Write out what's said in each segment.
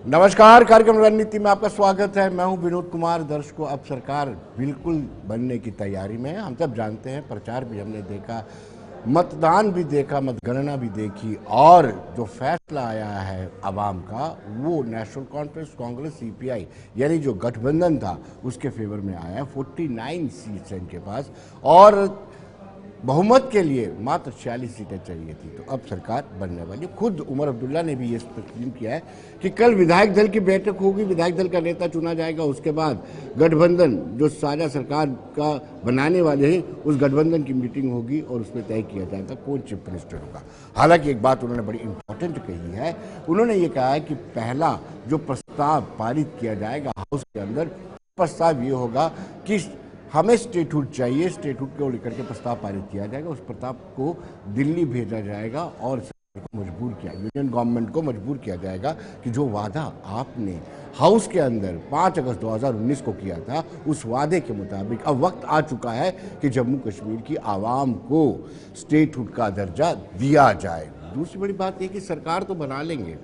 नमस्कार, कार्यक्रम रणनीति में आपका स्वागत है। मैं हूं विनोद कुमार। दर्शकों, अब सरकार बिल्कुल बनने की तैयारी में है। हम सब जानते हैं, प्रचार भी हमने देखा, मतदान भी देखा, मतगणना भी देखी, और जो फैसला आया है आवाम का वो नेशनल कॉन्फ्रेंस, कांग्रेस, सीपीआई यानी जो गठबंधन था उसके फेवर में आया है। 49 सीट्स हैं इनके पास और बहुमत के लिए मात्र 46 सीटें चाहिए थी। तो अब सरकार बनने वाली। खुद उमर अब्दुल्ला ने भी ये तस्लीम किया है कि कल विधायक दल की बैठक होगी, विधायक दल का नेता चुना जाएगा, उसके बाद गठबंधन जो साझा सरकार का बनाने वाले हैं उस गठबंधन की मीटिंग होगी और उसमें तय किया जाएगा कौन चीफ मिनिस्टर होगा। हालांकि एक बात उन्होंने बड़ी इंपॉर्टेंट कही है। उन्होंने ये कहा है कि पहला जो प्रस्ताव पारित किया जाएगा हाउस के अंदर, प्रस्ताव ये होगा कि हमें स्टेटहुड चाहिए, स्टेटहुड को लेकर के प्रस्ताव पारित किया जाएगा, उस प्रस्ताव को दिल्ली भेजा जाएगा और सरकार को मजबूर किया, यूनियन गवर्नमेंट को मजबूर किया जाएगा कि जो वादा आपने हाउस के अंदर 5 अगस्त 2019 को किया था, उस वादे के मुताबिक अब वक्त आ चुका है कि जम्मू कश्मीर की आवाम को स्टेटहुड का दर्जा दिया जाए। दूसरी बड़ी बात यह कि सरकार तो बना लेंगे,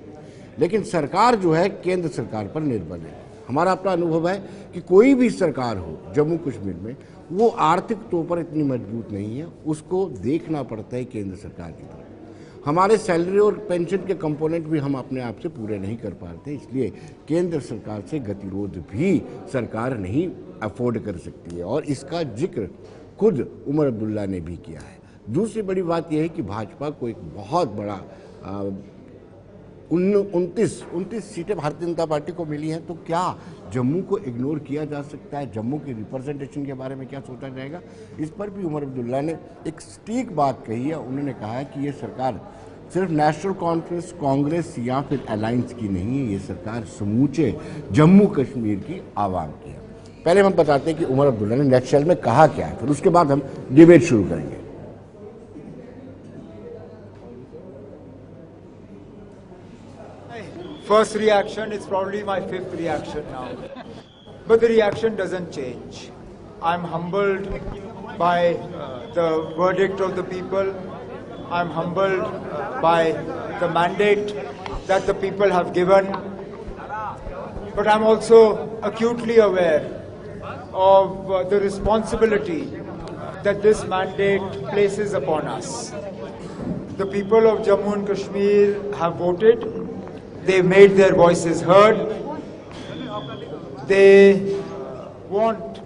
लेकिन सरकार जो है केंद्र सरकार पर निर्भर है। हमारा अपना अनुभव है कि कोई भी सरकार हो जम्मू कश्मीर में, वो आर्थिक तौर पर इतनी मजबूत नहीं है, उसको देखना पड़ता है केंद्र सरकार की तरफ। हमारे सैलरी और पेंशन के कंपोनेंट भी हम अपने आप से पूरे नहीं कर पाते, इसलिए केंद्र सरकार से गतिरोध भी सरकार नहीं अफोर्ड कर सकती है, और इसका जिक्र खुद उमर अब्दुल्ला ने भी किया है। दूसरी बड़ी बात यह है कि भाजपा को एक बहुत बड़ा 29 सीटें भारतीय जनता पार्टी को मिली हैं, तो क्या जम्मू को इग्नोर किया जा सकता है? जम्मू के रिप्रेजेंटेशन के बारे में क्या सोचा जाएगा? इस पर भी उमर अब्दुल्ला ने एक सटीक बात कही है। उन्होंने कहा है कि ये सरकार सिर्फ नेशनल कॉन्फ्रेंस, कांग्रेस या फिर अलायंस की नहीं है, ये सरकार समूचे जम्मू कश्मीर की आवाम की है। पहले हम बताते हैं कि उमर अब्दुल्ला ने नेटशेल में कहा क्या है, फिर उसके बाद हम डिबेट शुरू करेंगे। First reaction, it's probably my 5th reaction now. But the reaction doesn't change. I'm humbled by the verdict of the people. I'm humbled by the mandate that the people have given. But I'm also acutely aware of the responsibility that this mandate places upon us. The people of Jammu and Kashmir have voted. They've made their voices heard. They want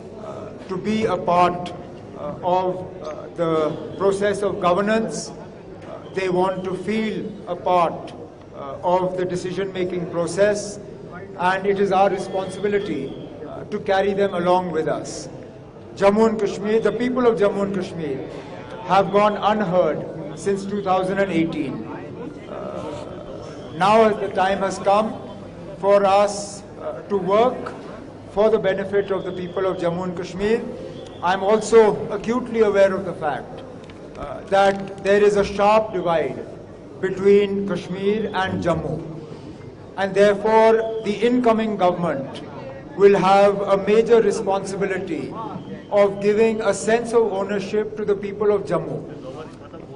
to be a part of the process of governance. They want to feel a part of the decision-making process, and it is our responsibility to carry them along with us. Jammu and Kashmir, the people of Jammu and Kashmir have gone unheard since 2018. Now the time has come for us to work for the benefit of the people of Jammu and Kashmir. I'm also acutely aware of the fact that there is a sharp divide between Kashmir and Jammu, and therefore the incoming government will have a major responsibility of giving a sense of ownership to the people of Jammu.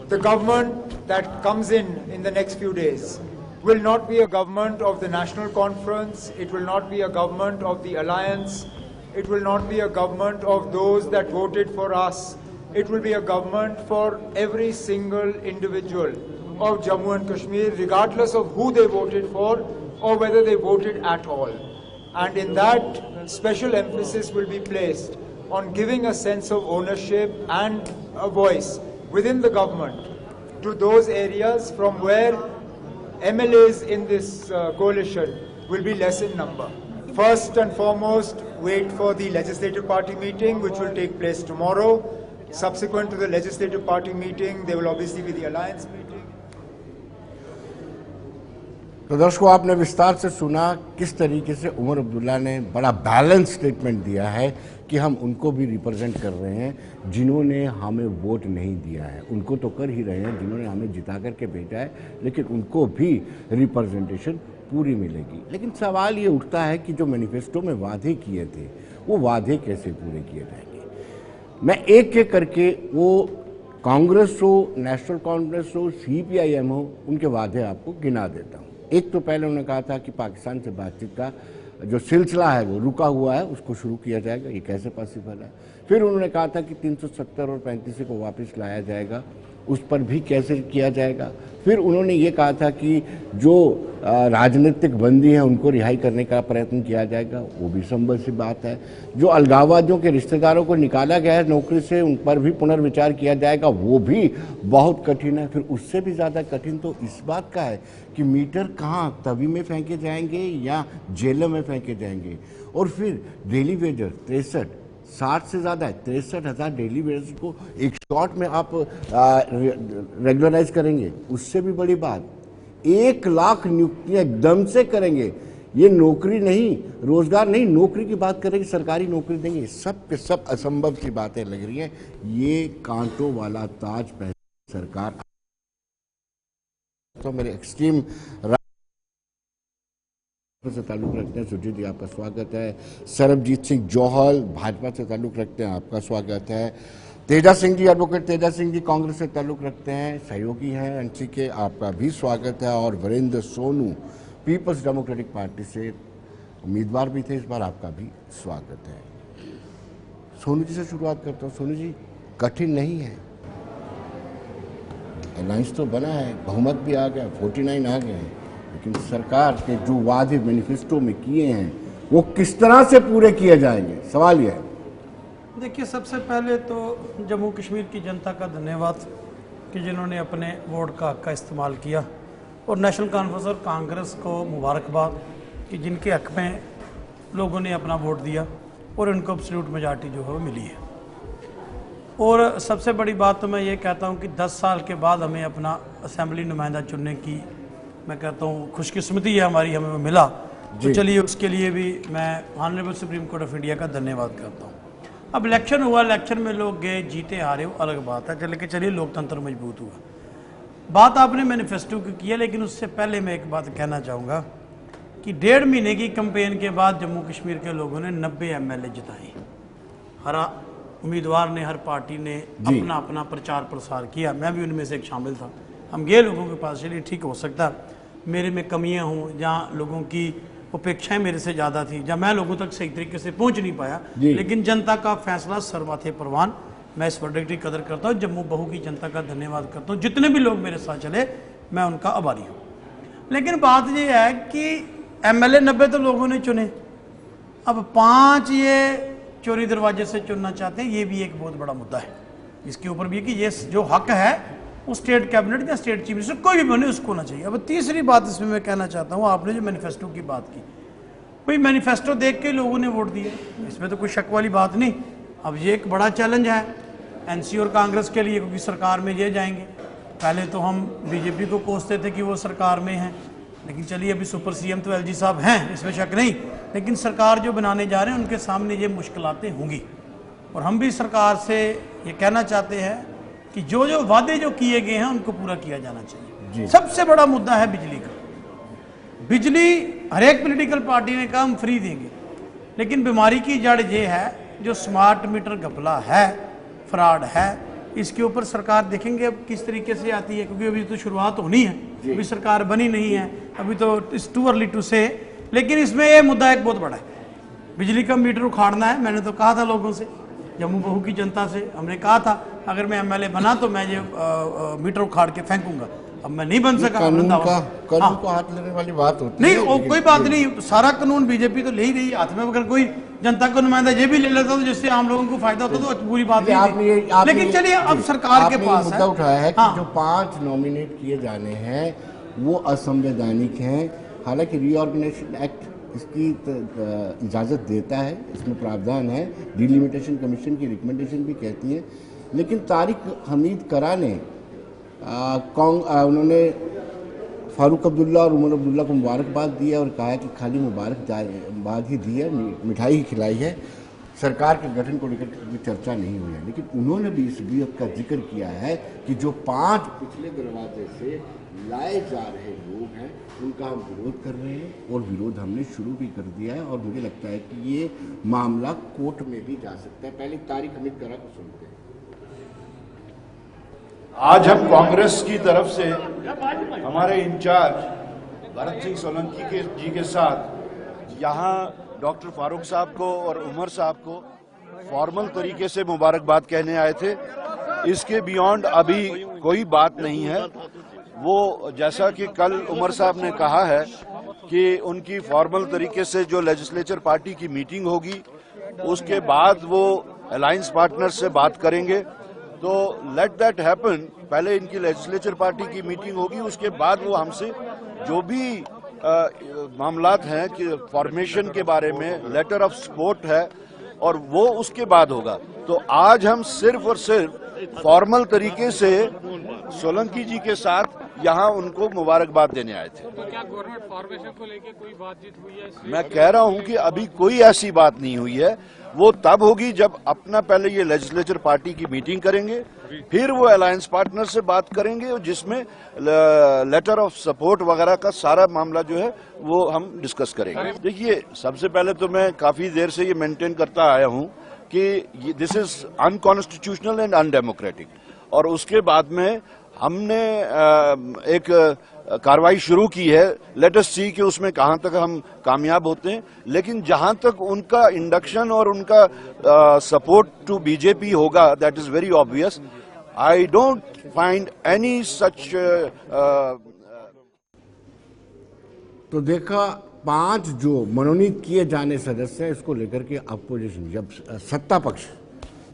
The government that comes in the next few days will not be a government of the National Conference, it will not be a government of the Alliance, it will not be a government of those that voted for us, it will be a government for every single individual of Jammu and Kashmir, regardless of who they voted for or whether they voted at all. And in that, special emphasis will be placed on giving a sense of ownership and a voice within the government to those areas from where MLAs in this coalition will be less in number. First and foremost, wait for the legislative party meeting, which will take place tomorrow. Subsequent to the legislative party meeting, there will obviously be the alliance meeting. तो दर्शकों, आपने विस्तार से सुना किस तरीके से उमर अब्दुल्ला ने बड़ा बैलेंस स्टेटमेंट दिया है कि हम उनको भी रिप्रेजेंट कर रहे हैं जिन्होंने हमें वोट नहीं दिया है। उनको तो कर ही रहे हैं जिन्होंने हमें जिता करके भेजा है, लेकिन उनको भी रिप्रेजेंटेशन पूरी मिलेगी। लेकिन सवाल ये उठता है कि जो मैनिफेस्टो में वादे किए थे वो वादे कैसे पूरे किए जाएंगे। मैं एक एक करके वो कांग्रेस हो, नेशनल कॉन्फ्रेंस हो, CPIM हो, उनके वादे आपको गिना देता हूँ। एक तो पहले उन्होंने कहा था कि पाकिस्तान से बातचीत का जो सिलसिला है वो रुका हुआ है, उसको शुरू किया जाएगा। ये कैसे पॉसिबल है? फिर उन्होंने कहा था कि 370 और 35 को वापस लाया जाएगा, उस पर भी कैसे किया जाएगा। फिर उन्होंने ये कहा था कि जो राजनीतिक बंदी हैं उनको रिहाई करने का प्रयत्न किया जाएगा, वो भी संभव सी बात है। जो अलगाववादियों के रिश्तेदारों को निकाला गया है नौकरी से, उन पर भी पुनर्विचार किया जाएगा, वो भी बहुत कठिन है। फिर उससे भी ज़्यादा कठिन तो इस बात का है कि मीटर कहाँ तवी में फेंके जाएंगे या जेलों में फेंके जाएंगे। और फिर डेली वेजर 60 से ज़्यादा है, 63,000 डेली वेजर्स को एक शॉट में आप रेगुलराइज करेंगे। उससे भी बड़ी बात 1 लाख नियुक्तियां एकदम से करेंगे। ये नौकरी नहीं, रोजगार नहीं, नौकरी की बात करेंगे, सरकारी नौकरी देंगे। सब के सब असंभव सी बातें लग रही हैं। ये कांटों वाला ताज पहले सरकार तो मेरे एक्सट्रीम से ताल्लुक़ रखते हैं सुरजीत जी, आपका स्वागत है। सरबजीत सिंह जौहल भाजपा से ताल्लुक़ रखते हैं, आपका स्वागत है। तेजा सिंह जी, एडवोकेट तेजा सिंह जी कांग्रेस से ताल्लुक़ रखते हैं, सहयोगी हैं एनसी के, आपका भी स्वागत है। और वीरेंद्र सोनू पीपल्स डेमोक्रेटिक पार्टी से उम्मीदवार भी थे इस बार, आपका भी स्वागत है। सोनू जी से शुरुआत करता हूँ। सोनू जी, कठिन नहीं है, अलायंस तो बना है, बहुमत भी आ गया, 49 आ गए हैं, लेकिन सरकार के जो वादे मैनिफेस्टो में किए हैं वो किस तरह से पूरे किए जाएंगे, सवाल यह है। देखिए, सबसे पहले तो जम्मू कश्मीर की जनता का धन्यवाद कि जिन्होंने अपने वोट का हक का इस्तेमाल किया, और नेशनल कॉन्फ्रेंस और कांग्रेस को मुबारकबाद कि जिनके हक में लोगों ने अपना वोट दिया और उनको एब्सोल्यूट मेजॉरिटी जो है वो मिली है। और सबसे बड़ी बात तो मैं ये कहता हूँ कि 10 साल के बाद हमें अपना असेंबली नुमाइंदा चुनने की, मैं कहता हूँ, खुशकिस्मती है हमारी, हमें वो मिला। तो चलिए, उसके लिए भी मैं honourable supreme court of India का धन्यवाद करता हूँ। अब इलेक्शन हुआ, इलेक्शन में लोग गए, जीते हारे, वो अलग बात है, लेकिन चलिए लोकतंत्र मजबूत हुआ। बात आपने मैनिफेस्टो की है, लेकिन उससे पहले मैं एक बात कहना चाहूँगा कि 1.5 महीने की कैंपेन के बाद जम्मू कश्मीर के लोगों ने 90 MLA जिताए। हर उम्मीदवार ने, हर पार्टी ने अपना अपना प्रचार प्रसार किया, मैं भी उनमें से एक शामिल था। हम गए लोगों के पास, चलिए ठीक हो सकता मेरे में कमियां हों, जहाँ लोगों की अपेक्षाएं मेरे से ज़्यादा थी, जहाँ मैं लोगों तक सही तरीके से पहुंच नहीं पाया, लेकिन जनता का फैसला सर्वमान्य परवान। मैं इस वर्डिक्ट की कदर करता हूँ, जम्मू बहू की जनता का धन्यवाद करता हूँ। जितने भी लोग मेरे साथ चले, मैं उनका आभारी हूँ। लेकिन बात यह है कि MLA 90 तो लोगों ने चुने, अब 5 ये चोरी दरवाजे से चुनना चाहते हैं। ये भी एक बहुत बड़ा मुद्दा है, इसके ऊपर भी कि ये जो हक है वो स्टेट कैबिनेट या स्टेट चीफ मिनिस्टर कोई भी बने उसको होना चाहिए। अब तीसरी बात इसमें मैं कहना चाहता हूँ, आपने जो मैनिफेस्टो की बात की, भाई मैनिफेस्टो देख के लोगों ने वोट दिए, इसमें तो कोई शक वाली बात नहीं। अब ये एक बड़ा चैलेंज है NC और कांग्रेस के लिए, क्योंकि सरकार में ये जाएंगे। पहले तो हम BJP को कोसते थे कि वो सरकार में हैं, लेकिन चलिए अभी सुपर CM तो LG साहब हैं, इसमें शक नहीं, लेकिन सरकार जो बनाने जा रहे हैं उनके सामने ये मुश्किलातें होंगी। और हम भी सरकार से ये कहना चाहते हैं कि जो जो वादे जो किए गए हैं उनको पूरा किया जाना चाहिए। सबसे बड़ा मुद्दा है बिजली का। बिजली हर एक पॉलिटिकल पार्टी ने कहा हम फ्री देंगे, लेकिन बीमारी की जड़ ये है जो स्मार्ट मीटर घपला है, फ्रॉड है, इसके ऊपर सरकार देखेंगे अब किस तरीके से आती है, क्योंकि अभी तो शुरुआत होनी है, अभी सरकार बनी नहीं है, अभी तो इट्स टू अर्ली टू से। लेकिन इसमें यह मुद्दा एक बहुत बड़ा है, बिजली का मीटर उखाड़ना है। मैंने तो कहा था लोगों से, जम्मू बहू की जनता से हमने कहा था अगर मैं MLA बना तो मैं ये मीटर उखाड़ के फेंकूंगा। अब मैं नहीं बन सका। कानून को हाथ लेने वाली बात होती नहीं, है, कोई बात नहीं, सारा कानून BJP तो ले ही रही हाथ में। अगर कोई जनता को नुमाइंदा ये भी ले लेता तो जिससे आम लोगों को फायदा होता तो बुरी बात नहीं। लेकिन चलिए, अब सरकार के पास मुद्दा उठाया है कि जो 5 नॉमिनेट किए जाने हैं वो असंवैधानिक हैं। हालांकि रीऑर्गेनाइजेशन एक्ट इसकी इजाज़त देता है, इसमें प्रावधान है, डिलिमिटेशन कमीशन की रिकमेंडेशन भी कहती है। लेकिन तारिक हमीद करा ने उन्होंने फारूक अब्दुल्ला और उमर अब्दुल्ला को मुबारकबाद दी है और कहा है कि खाली मुबारकबाद ही दी है, मिठाई ही खिलाई है, सरकार के गठन को लेकर कोई चर्चा नहीं हुई है। लेकिन उन्होंने भी इस बात का जिक्र किया है कि जो 5 पिछले दरवाजे से लाए जा रहे लोग हैं उनका हम विरोध कर रहे हैं, और विरोध हमने शुरू भी कर दिया है। और मुझे लगता है कि ये मामला कोर्ट में भी जा सकता है। पहले तारिक हमीद करा को सुनते हैं। आज हम कांग्रेस की तरफ से हमारे इंचार्ज भरत सिंह सोलंकी जी के साथ यहाँ डॉक्टर फारूक साहब को और उमर साहब को फॉर्मल तरीके से मुबारकबाद कहने आए थे। इसके बियॉन्ड अभी कोई बात नहीं है। वो जैसा कि कल उमर साहब ने कहा है कि उनकी फॉर्मल तरीके से जो लेजिस्लेचर पार्टी की मीटिंग होगी उसके बाद वो अलायंस पार्टनर से बात करेंगे, तो लेट दैट हैपन। पहले इनकी लेजिस्लेचर पार्टी की मीटिंग होगी, उसके बाद वो हमसे जो भी मामलात हैं कि फॉर्मेशन के बारे में लेटर ऑफ सपोर्ट है और वो उसके बाद होगा। तो आज हम सिर्फ और सिर्फ फॉर्मल तरीके से सोलंकी जी के साथ यहाँ उनको मुबारकबाद देने आए थे। तो क्या गवर्नमेंट फॉर्मेशन को लेकर कोई बातचीत हुई है? मैं कह रहा हूँ कि अभी कोई ऐसी बात नहीं हुई है। वो तब होगी जब अपना पहले ये लेजिस्लेचर पार्टी की मीटिंग करेंगे, फिर वो अलायंस पार्टनर से बात करेंगे जिसमें लेटर ऑफ सपोर्ट वगैरह का सारा मामला जो है वो हम डिस्कस करेंगे। देखिए, सबसे पहले तो मैं काफी देर से ये मेंटेन करता आया हूँ कि this is unconstitutional and undemocratic, और उसके बाद में हमने एक कार्रवाई शुरू की है। लेट अस सी कि उसमें कहां तक हम कामयाब होते हैं, लेकिन जहां तक उनका इंडक्शन और उनका सपोर्ट टू बीजेपी होगा, that is very obvious. I don't find any such. तो देखा, 5 जो मनोनीत किए जाने सदस्य हैं, इसको लेकर के अपोजिशन, जब सत्ता पक्ष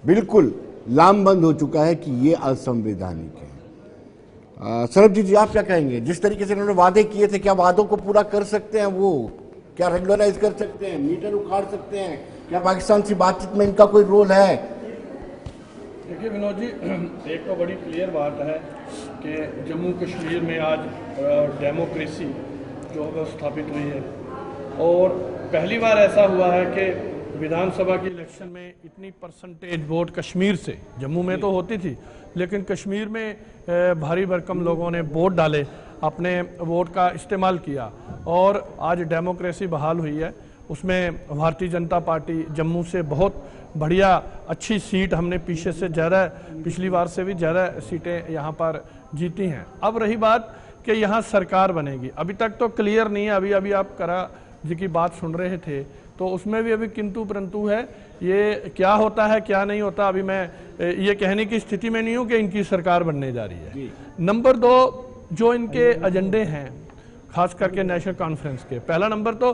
बिल्कुल लामबंद हो चुका है कि ये असंवैधानिक है। सरबजीत जी, आप क्या कहेंगे? जिस तरीके से उन्होंने वादे किए थे, क्या वादों को पूरा कर सकते हैं? वो क्या रेगुलराइज कर सकते हैं? मीटर उखाड़ सकते हैं? क्या पाकिस्तान से बातचीत में इनका कोई रोल है? देखिए विनोद जी, एक तो बड़ी क्लियर बात है कि जम्मू कश्मीर में आज डेमोक्रेसी जो है स्थापित हुई है, और पहली बार ऐसा हुआ है कि विधानसभा की इलेक्शन में इतनी परसेंटेज वोट कश्मीर से, जम्मू में तो होती थी लेकिन कश्मीर में भारी भरकम लोगों ने वोट डाले, अपने वोट का इस्तेमाल किया और आज डेमोक्रेसी बहाल हुई है। उसमें भारतीय जनता पार्टी जम्मू से बहुत बढ़िया अच्छी सीट, हमने पीछे से ज़्यादा, पिछली बार से भी ज़्यादा सीटें यहाँ पर जीती हैं। अब रही बात कि यहाँ सरकार बनेगी, अभी तक तो क्लियर नहीं है। अभी आप करा जी की बात सुन रहे थे तो उसमें भी अभी किंतु परंतु है। ये क्या होता है क्या नहीं होता, अभी मैं ये कहने की स्थिति में नहीं हूँ कि इनकी सरकार बनने जा रही है। नंबर 2, जो इनके एजेंडे हैं खास करके नेशनल कॉन्फ्रेंस के, पहला नंबर तो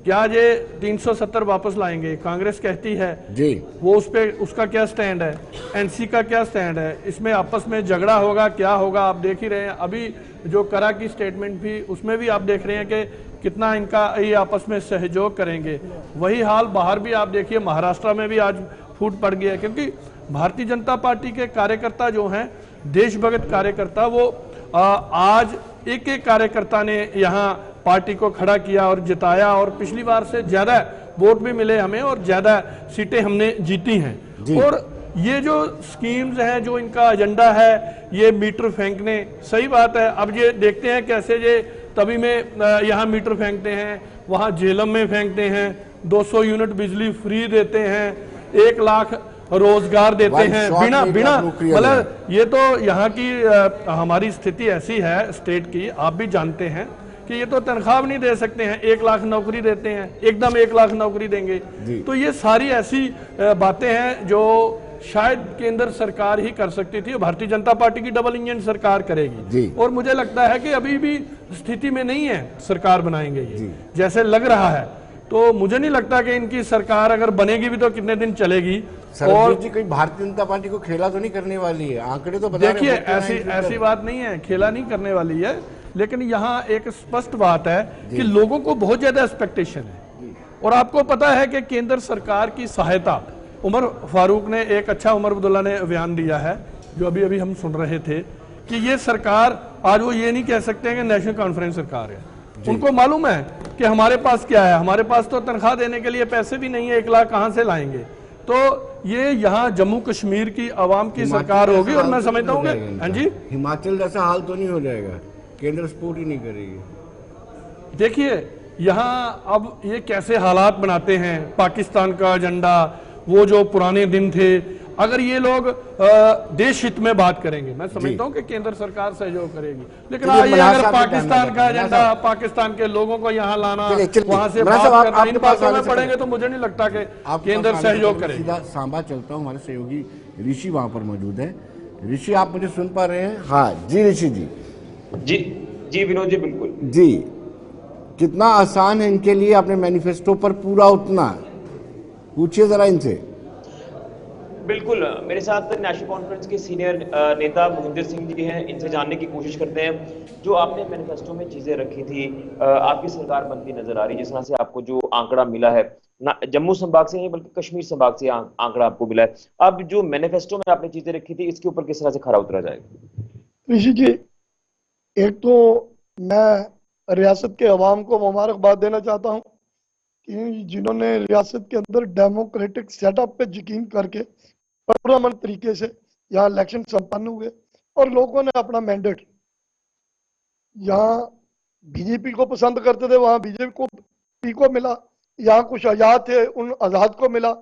क्या ये 370 वापस लाएंगे, कांग्रेस कहती है जी, वो उस पे उसका क्या स्टैंड है, एनसी का क्या स्टैंड है, इसमें आपस में झगड़ा होगा क्या होगा आप देख ही रहे हैं। अभी जो करा की स्टेटमेंट भी, उसमें भी आप देख रहे हैं कि कितना इनका ये आपस में सहयोग करेंगे। वही हाल बाहर भी आप देखिए, महाराष्ट्र में भी आज फूट पड़ गया है, क्योंकि भारतीय जनता पार्टी के कार्यकर्ता जो हैं, देशभक्त कार्यकर्ता, वो आज एक एक कार्यकर्ता ने यहाँ पार्टी को खड़ा किया और जिताया, और पिछली बार से ज्यादा वोट भी मिले हमें और ज्यादा सीटें हमने जीती हैं। और ये जो स्कीम्स हैं, जो इनका एजेंडा है, ये मीटर फेंकने, सही बात है। अब ये देखते हैं कैसे ये तभी में यहाँ मीटर फेंकते हैं, वहाँ झेलम में फेंकते हैं, 200 यूनिट बिजली फ्री देते हैं, 1 लाख रोजगार देते हैं बिना मतलब, ये तो यहाँ की हमारी स्थिति ऐसी है स्टेट की, आप भी जानते हैं कि ये तो तनख्वाह भी नहीं दे सकते हैं, 1 लाख नौकरी देते हैं, एकदम 1 लाख नौकरी देंगे। तो ये सारी ऐसी बातें हैं जो शायद केंद्र सरकार ही कर सकती थी, भारतीय जनता पार्टी की डबल इंजन सरकार करेगी, और मुझे लगता है कि अभी भी स्थिति में नहीं है सरकार बनाएंगे ये, जैसे लग रहा है। तो मुझे नहीं लगता कि इनकी सरकार अगर बनेगी भी तो कितने दिन चलेगी। और जी, कहीं भारतीय जनता पार्टी को खेला तो नहीं करने वाली है? आंकड़े तो बता देखिए, ऐसी बात नहीं है, खेला नहीं करने वाली है, लेकिन यहाँ एक स्पष्ट बात है कि लोगों को बहुत ज्यादा एक्सपेक्टेशन है। और आपको पता है कि केंद्र सरकार की सहायता, उमर फारूक ने एक अच्छा, उमर अब्दुल्ला ने बयान दिया है जो अभी हम सुन रहे थे कि ये सरकार, आज वो ये नहीं कह सकते हैं कि नेशनल कॉन्फ्रेंस सरकार है। उनको मालूम है कि हमारे पास क्या है, हमारे पास तो तनख्वाह देने के लिए पैसे भी नहीं है, 1 लाख कहां से लाएंगे। तो ये यहाँ जम्मू कश्मीर की आवाम की सरकार होगी, और मैं समझता हूँ कि हाँ जी, हिमाचल जैसा हाल तो नहीं हो जाएगा, केंद्र सपोर्ट ही नहीं करेगी। देखिए यहाँ अब ये कैसे हालात बनाते हैं, पाकिस्तान का एजेंडा, वो जो पुराने दिन थे, अगर ये लोग देश हित में बात करेंगे, मैं समझता हूं कि केंद्र सरकार सहयोग करेगी, लेकिन चलिए, ये मल्हार अगर साहब को पाकिस्तान जानना का चाहता हूं। एजेंडा, पाकिस्तान के लोगों को यहाँ लाना, चलिए, वहां से मल्हार बात साहब, करना, इन आपके पास बातों आने में से पड़ेंगे पहले- तो मुझे नहीं लगता कि आपके केंद्र पास आने से सहयोग पहले करेगा। सीधा सांबा चलता हूँ, हमारे सहयोगी ऋषि वहां पर मौजूद है। ऋषि, आप मुझे सुन पा रहे हैं? हाँ जी ऋषि जी। जी जी विनोद जी, बिल्कुल जी, कितना आसान है इनके लिए अपने मैनिफेस्टो पर पूरा उतना? पूछिए जरा इनसे। बिल्कुल। मेरे साथ नेशनल कॉन्फ्रेंस के सीनियर नेता मोहिंदर सिंह जी हैं, इनसे जानने की कोशिश करते हैं जो आपने मैनिफेस्टो में चीजें रखी थी, आपकी सरकार बनती नजर आ रही है, जिस तरह से आपको जो आंकड़ा मिला है, ना जम्मू संभाग से नहीं बल्कि कश्मीर संभाग से आंकड़ा आपको मिला है। अब जो मैनिफेस्टो में आपने चीजें रखी थी, इसके ऊपर किस तरह से खरा उतरा जाएगा? ऋषि जी, एक तो मैं रियासत के अवाम को मुबारकबाद देना चाहता हूं कि जिन्होंने रियासत के अंदर डेमोक्रेटिक सेटअप पे यकीन करके पुरअमन तरीके से यहाँ इलेक्शन संपन्न हुए और लोगों ने अपना मैंडेट, यहाँ बीजेपी को पसंद करते थे वहां बीजेपी को मिला, यहाँ कुछ आजाद थे उन आजाद को मिला,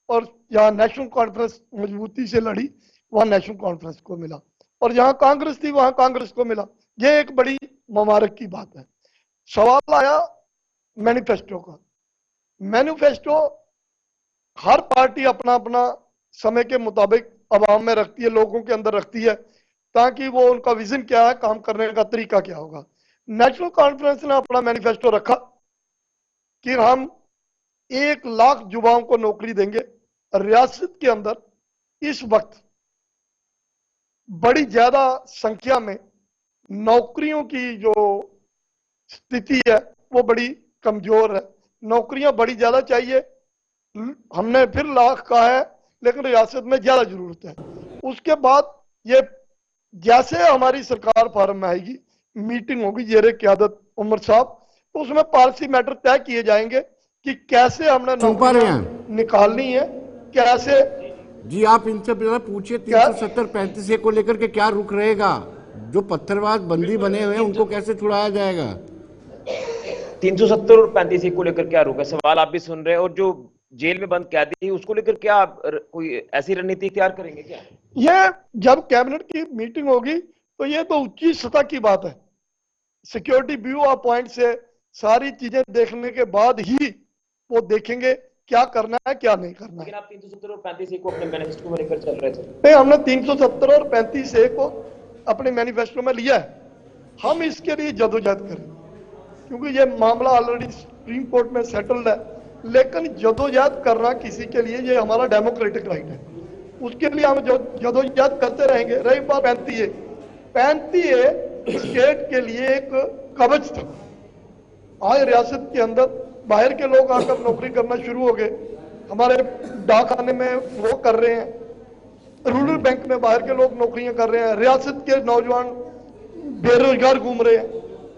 और यहाँ नेशनल कॉन्फ्रेंस मजबूती से लड़ी वहां नेशनल कॉन्फ्रेंस को मिला, और जहां कांग्रेस थी वहां कांग्रेस को मिला। ये एक बड़ी मुबारक की बात है। सवाल आया मैनिफेस्टो का। मैनिफेस्टो हर पार्टी अपना अपना समय के मुताबिक अवाम में रखती है, लोगों के अंदर रखती है, ताकि वो उनका विजन क्या है, काम करने का तरीका क्या होगा। नेशनल कॉन्फ्रेंस ने अपना मैनिफेस्टो रखा कि हम 1 लाख युवाओं को नौकरी देंगे। रियासत के अंदर इस वक्त बड़ी ज्यादा संख्या में नौकरियों की जो स्थिति है वो बड़ी कमजोर है, नौकरियां बड़ी ज्यादा चाहिए। हमने फिर लाख कहा है, लेकिन रियासत में ज्यादा जरूरत है। उसके बाद ये जैसे हमारी सरकार फॉर्म में आएगी, मीटिंग होगी जेरे क़यादत उमर साहब, तो उसमें पॉलिसी मैटर तय किए जाएंगे कि कैसे हमने नौकरियां निकालनी है, कैसे। जी, आप इनसे पहले पूछिए 370-35 को लेकर के क्या रुख रहेगा? जो पत्थरबाज बंदी बने हुए हैं उनको कैसे छुड़ाया जाएगा? 370 और 35 को लेकर क्या रुक है, सवाल आप भी सुन रहे हैं। और जो जेल में बंद कैदी उसको लेकर क्या आप कोई ऐसी रणनीति तैयार करेंगे क्या? ये जब कैबिनेट की मीटिंग होगी तो ये तो उच्च सतह की बात है। सिक्योरिटी ब्यूरो पॉइंट से सारी चीजें देखने के बाद ही वो देखेंगे क्या करना है क्या नहीं करना है। लेकिन आप 370 और 35 को अपने मैनिफेस्टो में लेकर चल रहे थे। नहीं, हमने 370 और 35 को अपने मैनिफेस्टो में लिया है। हम इसके लिए जदोजहद करें क्योंकि ये मामला ऑलरेडी सुप्रीम कोर्ट में सेटल्ड है, लेकिन जदोजहद करना किसी के लिए ये हमारा डेमोक्रेटिक राइट है, उसके लिए हम जदोजहद करते रहेंगे। रही बात 35 स्टेट के लिए एक कवच था। आज रियासत के अंदर बाहर के लोग आकर नौकरी करना शुरू हो गए, हमारे डाकखाने में वो कर रहे हैं, रूरल बैंक में बाहर के लोग नौकरियां कर रहे हैं, रियासत के नौजवान बेरोजगार घूम रहे हैं,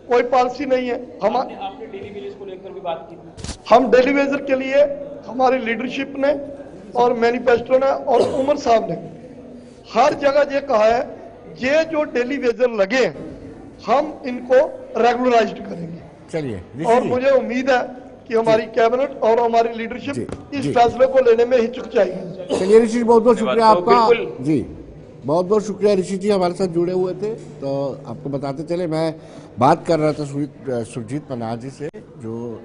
कोई पॉलिसी नहीं है। आपने डेली वेजेस को लेकर भी बात की थी। हम डेली वेजर के लिए हमारी लीडरशिप ने और मैनिफेस्टो ने और उमर साहब ने हर जगह ये कहा है, ये जो डेली वेजर लगे हम इनको रेगुलराइज्ड करेंगे। चलिए और मुझे उम्मीद है कि हमारी कैबिनेट और हमारी लीडरशिप इस फैसले को लेने में हिचकिचाएगी। चलिए ऋषि, बहुत बहुत शुक्रिया आपका। बिल्कुल। जी, बहुत बहुत शुक्रिया ऋषि जी, हमारे साथ जुड़े हुए थे। तो आपको बताते चले, मैं बात कर रहा था सुरजीत मल्हार जी से जो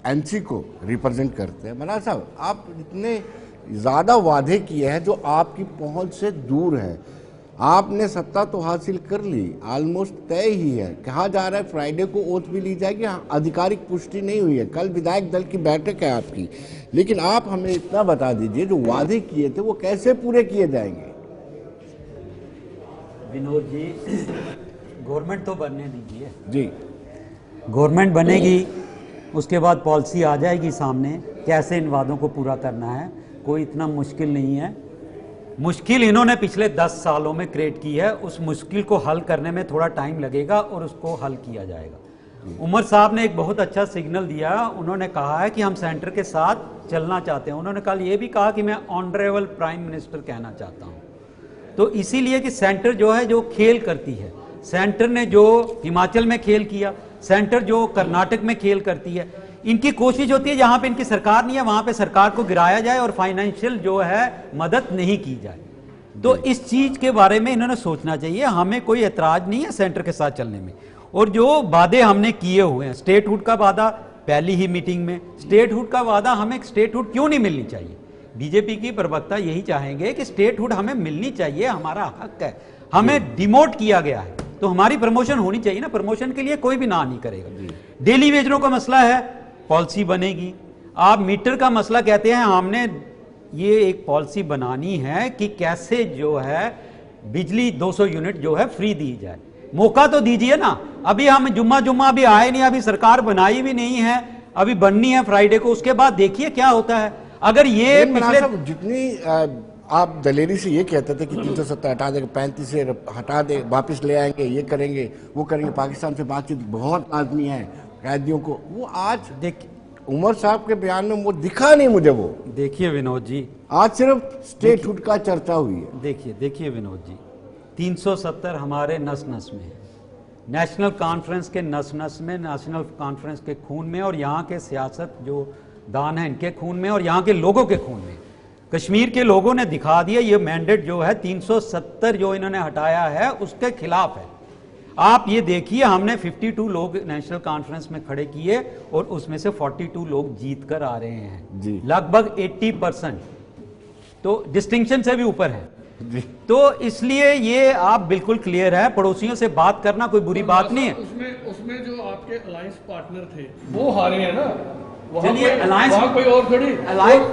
एनसी को रिप्रेजेंट करते हैं। मल्हार साहब, आप इतने ज़्यादा वादे किए हैं जो आपकी पहुंच से दूर है। आपने सत्ता तो हासिल कर ली, ऑलमोस्ट तय ही है। कहा जा रहा है फ्राइडे को ओथ भी ली जाएगी, आधिकारिक पुष्टि नहीं हुई है। कल विधायक दल की बैठक है आपकी, लेकिन आप हमें इतना बता दीजिए जो वादे किए थे वो कैसे पूरे किए जाएंगे? विनोद जी, गवर्नमेंट तो बनने दीजिए। जी, गवर्नमेंट बनेगी, उसके बाद पॉलिसी आ जाएगी सामने, कैसे इन वादों को पूरा करना है। कोई इतना मुश्किल नहीं है। मुश्किल इन्होंने पिछले 10 सालों में क्रिएट की है, उस मुश्किल को हल करने में थोड़ा टाइम लगेगा और उसको हल किया जाएगा। उमर साहब ने एक बहुत अच्छा सिग्नल दिया। उन्होंने कहा है कि हम सेंटर के साथ चलना चाहते हैं। उन्होंने कल ये भी कहा कि मैं ऑनरेबल प्राइम मिनिस्टर कहना चाहता हूँ। तो इसीलिए कि सेंटर जो है जो खेल करती है, सेंटर ने जो हिमाचल में खेल किया, सेंटर जो कर्नाटक में खेल करती है, इनकी कोशिश होती है जहां पे इनकी सरकार नहीं है वहां पे सरकार को गिराया जाए और फाइनेंशियल जो है मदद नहीं की जाए। तो इस चीज के बारे में इन्होंने सोचना चाहिए। हमें कोई एतराज नहीं है सेंटर के साथ चलने में, और जो वादे हमने किए हुए हैं, स्टेटहुड का वादा पहली ही मीटिंग में, स्टेटहुड का वादा, हमें स्टेटहुड क्यों नहीं मिलनी चाहिए? बीजेपी की प्रवक्ता यही चाहेंगे कि स्टेटहुड हमें मिलनी चाहिए, हमारा हक है। हमें डिमोट किया गया है तो हमारी प्रमोशन होनी चाहिए ना, प्रमोशन के लिए कोई भी ना नहीं करेगा। डेली वेजरों का मसला है, पॉलिसी बनेगी। आप मीटर का मसला कहते हैं, हमने ये एक पॉलिसी बनानी है कि कैसे जो है बिजली 200 यूनिट जो है फ्री दी जाए। मौका तो दीजिए ना। अभी हम जुम्मा अभी आए नहीं, अभी सरकार बनाई भी नहीं है, अभी बननी है फ्राइडे को, उसके बाद देखिए क्या होता है। अगर ये पिछले जितनी आप दलेरी से ये कहते थे कि 370 हटा देंगे, 35 से हटा दे, वापस ले आएंगे, ये करेंगे वो करेंगे, पाकिस्तान से बातचीत बहुत आदमी है कैदियों को, वो आज देखिए उमर साहब के बयान में वो दिखा नहीं मुझे। वो देखिए विनोद जी, आज सिर्फ स्टेटहुड का चर्चा हुई है। देखिए विनोद जी, 370 हमारे नस नस में है, नेशनल कॉन्फ्रेंस के नस नस में, नेशनल कॉन्फ्रेंस के खून में, और यहाँ के सियासत जो दान है इनके खून में, और यहाँ के लोगों के खून में। कश्मीर के लोगों ने दिखा दिया ये मैंडेट जो है 370 जो इन्होंने हटाया है उसके खिलाफ है। आप ये देखिए, हमने 52 लोग नेशनल कॉन्फ्रेंस में खड़े किए और उसमें से 42 लोग जीत कर आ रहे हैं जी। लगभग 80%, तो डिस्टिंक्शन से भी ऊपर है जी। तो इसलिए ये आप बिल्कुल क्लियर है, पड़ोसियों से बात करना कोई बुरी बात नहीं है। उसमें जो आपके अलायंस पार्टनर थे वो हारे हैं ना, चलिए अलायंस कोई और थोड़ी,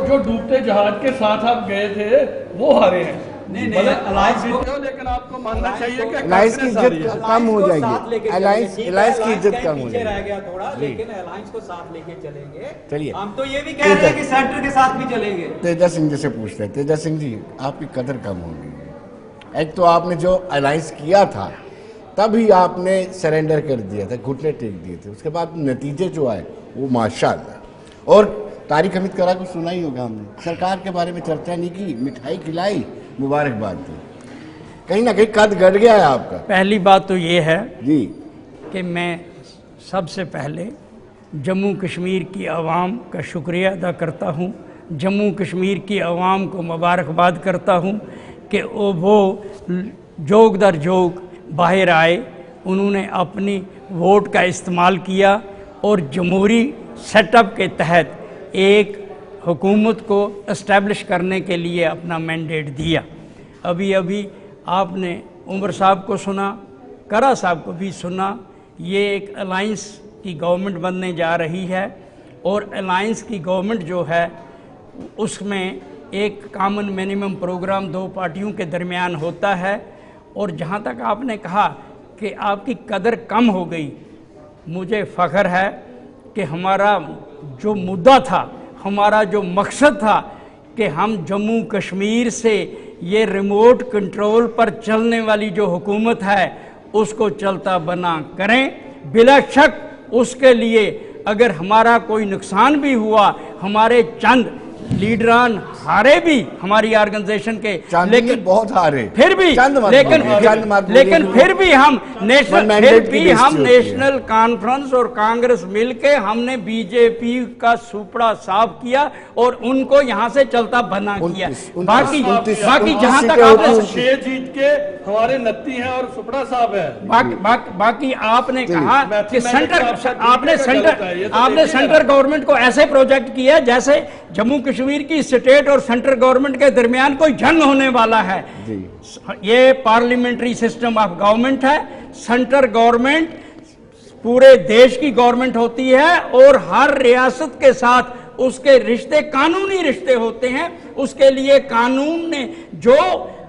जो डूबते जहाज के साथ आप गए थे वो हारे हैं। नहीं अलायंस को, लेकिन आपको मानना चाहिए कि अलायंस की इज्जत कम हो जाएगी, अलायंस की इज्जत कम हो जाएगी। रह गया थोड़ा, लेकिन अलायंस को साथ लेके चलेंगे। चलिए, हम तो ये भी कह रहे हैं कि सेंटर के साथ भी चलेंगे। तेजा सिंह जी से पूछते हैं, तेजा सिंह जी आपकी कदर कम हो गई है। एक तो आपने जो अलायंस किया था तभी आपने सरेंडर कर दिया था, घुटने टेक दिए थे, उसके बाद नतीजे जो आए वो माशाल्लाह। और तारिक हमीद करा को सुना ही होगा, हमने सरकार के बारे में चर्चा नहीं की, मिठाई खिलाई, मुबारकबाद दी, कहीं ना कहीं कद घट गया है आपका। पहली बात तो ये है जी कि मैं सबसे पहले जम्मू कश्मीर की आवाम का शुक्रिया अदा करता हूँ, जम्मू कश्मीर की आवाम को मुबारकबाद करता हूँ कि वो जोग दर जोग बाहर आए, उन्होंने अपनी वोट का इस्तेमाल किया और जमहूरी सेटअप के तहत एक हुकूमत को इस्टेब्लिश करने के लिए अपना मैंडेट दिया। अभी आपने उमर साहब को सुना, करा साहब को भी सुना। ये एक अलायंस की गवर्नमेंट बनने जा रही है और अलायंस की गवर्नमेंट जो है उसमें एक कॉमन मिनिमम प्रोग्राम दो पार्टियों के दरमियान होता है। और जहाँ तक आपने कहा कि आपकी कदर कम हो गई, मुझे फ़ख्र है कि हमारा जो मुद्दा था, हमारा जो मकसद था कि हम जम्मू कश्मीर से ये रिमोट कंट्रोल पर चलने वाली जो हुकूमत है उसको चलता बना करें। बिला शक उसके लिए अगर हमारा कोई नुकसान भी हुआ, हमारे चंद लीडरान हारे भी हमारी ऑर्गेनाइजेशन के, लेकिन बहुत हारे, फिर भी लेकिन फिर भी हम नेशनल कॉन्फ्रेंस और कांग्रेस मिलके हमने बीजेपी का सुपड़ा साफ किया और उनको यहां से चलता बना किया। बाकी जहां तक आपने जीत के हमारे नत्ती हैं और सुपड़ा साहब है, बाकी आपने कहा कि आपने सेंटर गवर्नमेंट को ऐसे प्रोजेक्ट किया जैसे जम्मू कश्मीर की स्टेट और सेंट्रल गवर्नमेंट के दरमियान कोई जंग होने वाला है। ये पार्लियामेंट्री सिस्टम ऑफ गवर्नमेंट है। सेंट्रल गवर्नमेंट पूरे देश की गवर्नमेंट होती है और हर रियासत के साथ उसके रिश्ते कानूनी रिश्ते होते हैं। उसके लिए कानून ने जो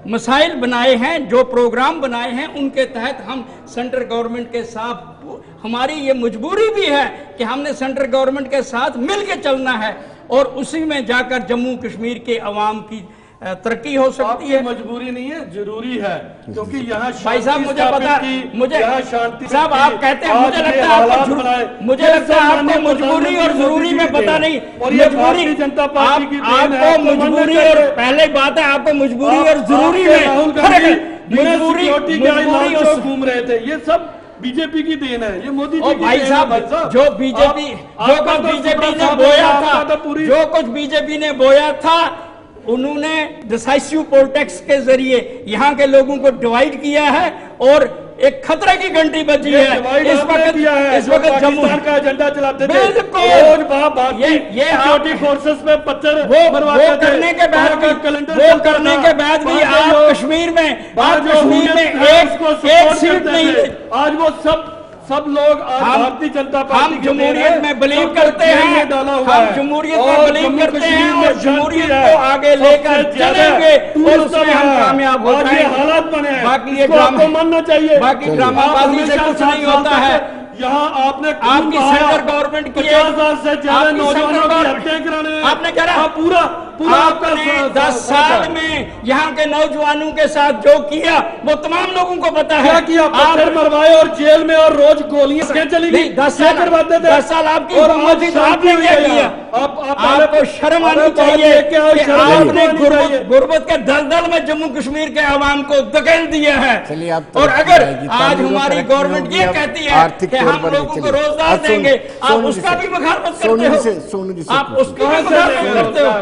मसाइल बनाए हैं, जो प्रोग्राम बनाए हैं, उनके तहत हम सेंट्रल गवर्नमेंट के साथ, हमारी ये मजबूरी भी है कि हमने सेंट्रल गवर्नमेंट के साथ मिलकर चलना है और उसी में जाकर जम्मू कश्मीर के अवाम की तरक्की हो सकती है। मजबूरी नहीं है, जरूरी है, क्योंकि यहाँ भाई साहब मुझे पता, मुझे साहब आप कहते हैं, मुझे लगता है आपको मजबूरी और जरूरी में पता नहीं। मजबूरी जनता पार्टी की आपको मजबूरी और पहले बात है आपको मजबूरी और जरूरी में फर्क है। मजबूरी और घूम रहे थे, ये सब बीजेपी की देन है, ये मोदी जी की भाई देन है। साहब, भाई साहब जो बीजेपी जो कुछ बीजेपी ने बोया था, जो कुछ बीजेपी ने बोया था, उन्होंने डिसाइसिव पॉलिटिक्स के जरिए यहाँ के लोगों को डिवाइड किया है और एक खतरे की घंटी बजी है। इस वक्त जम्मू का एजेंडा चलाते थे, बिल्कुल रोज सिक्योरिटी फोर्सेस में पत्थर वो करने के बाद भी आप कश्मीर में एक सीट नहीं। आज वो सब लोग भारतीय जनता पार्टी हम जमहूरियत में बिलीव करते हैं, हम जमहूरियत में बिलीव करते हैं और जमहूरियत को आगे लेकर चलेंगे और उसमें हम कामयाब हो जाएंगे। हालात बने हैं, बाकी ये ड्रामा मानना चाहिए, बाकी ड्रामाबाजी से कुछ नहीं होता है। यहाँ आपने आपकी सेंट्रल गवर्नमेंट की 50,000 से ज्यादा नौजवानों की हत्या कराने, आपने कह रहा पूरा आपने 10 साल में यहाँ के नौजवानों के साथ जो किया वो तमाम लोगों को पता है। क्या किया? पत्थर मरवाए और जेल में और रोज गोलियां चली गई। 10 साल करवाते थे, 10 साल आपकी हुकूमत थी, तो आपने क्या किया? आपको शर्म आनी चाहिए कि आपने गुर्बत के दलदल में जम्मू कश्मीर के अवाम को धकेल दिया है। और अगर आज हमारी गवर्नमेंट ये कहती है कि हम लोगों को रोजगार देंगे, आप उसका भी मुखालफत करते हो, आप उसका भी मुखालफत करते हो।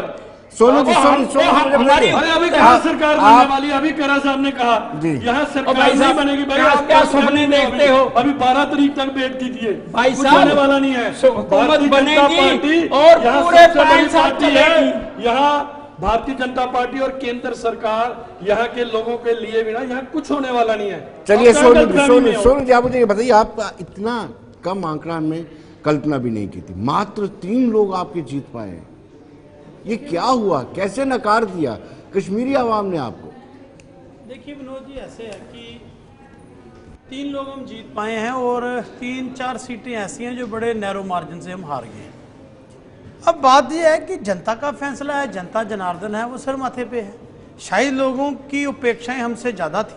सोनू जी, अभी कहा सरकार बनने वाली, अभी करा साहब ने कहा यहाँ सरकार नहीं बनेगी। भाई आप क्या सपने देखते हो? अभी 12 तारीख तक डेट दीजिए, भाई कुछ होने वाला नहीं है। हुकूमत बनेगी और पूरे 5 साल चलेगी। यहाँ भारतीय जनता पार्टी और केंद्र सरकार यहाँ के लोगों के लिए भी ना, यहाँ कुछ होने वाला नहीं है। चलिए सोनू जी, आप मुझे बताइए, आप इतना कम आंकड़ा में कल्पना भी नहीं की थी, मात्र 3 लोग आपके जीत पाए। ये क्या हुआ, कैसे नकार दिया कश्मीरी आवाम ने आपको? देखिए विनोद जी, ऐसे है कि 3 लोग हम जीत पाए हैं और 3-4 सीटें ऐसी हैं जो बड़े नैरो मार्जिन से हम हार गए हैं। अब बात यह है कि जनता का फैसला है, जनता जनार्दन है, वो सर माथे पे है। शायद लोगों की अपेक्षाएं हमसे ज़्यादा थी,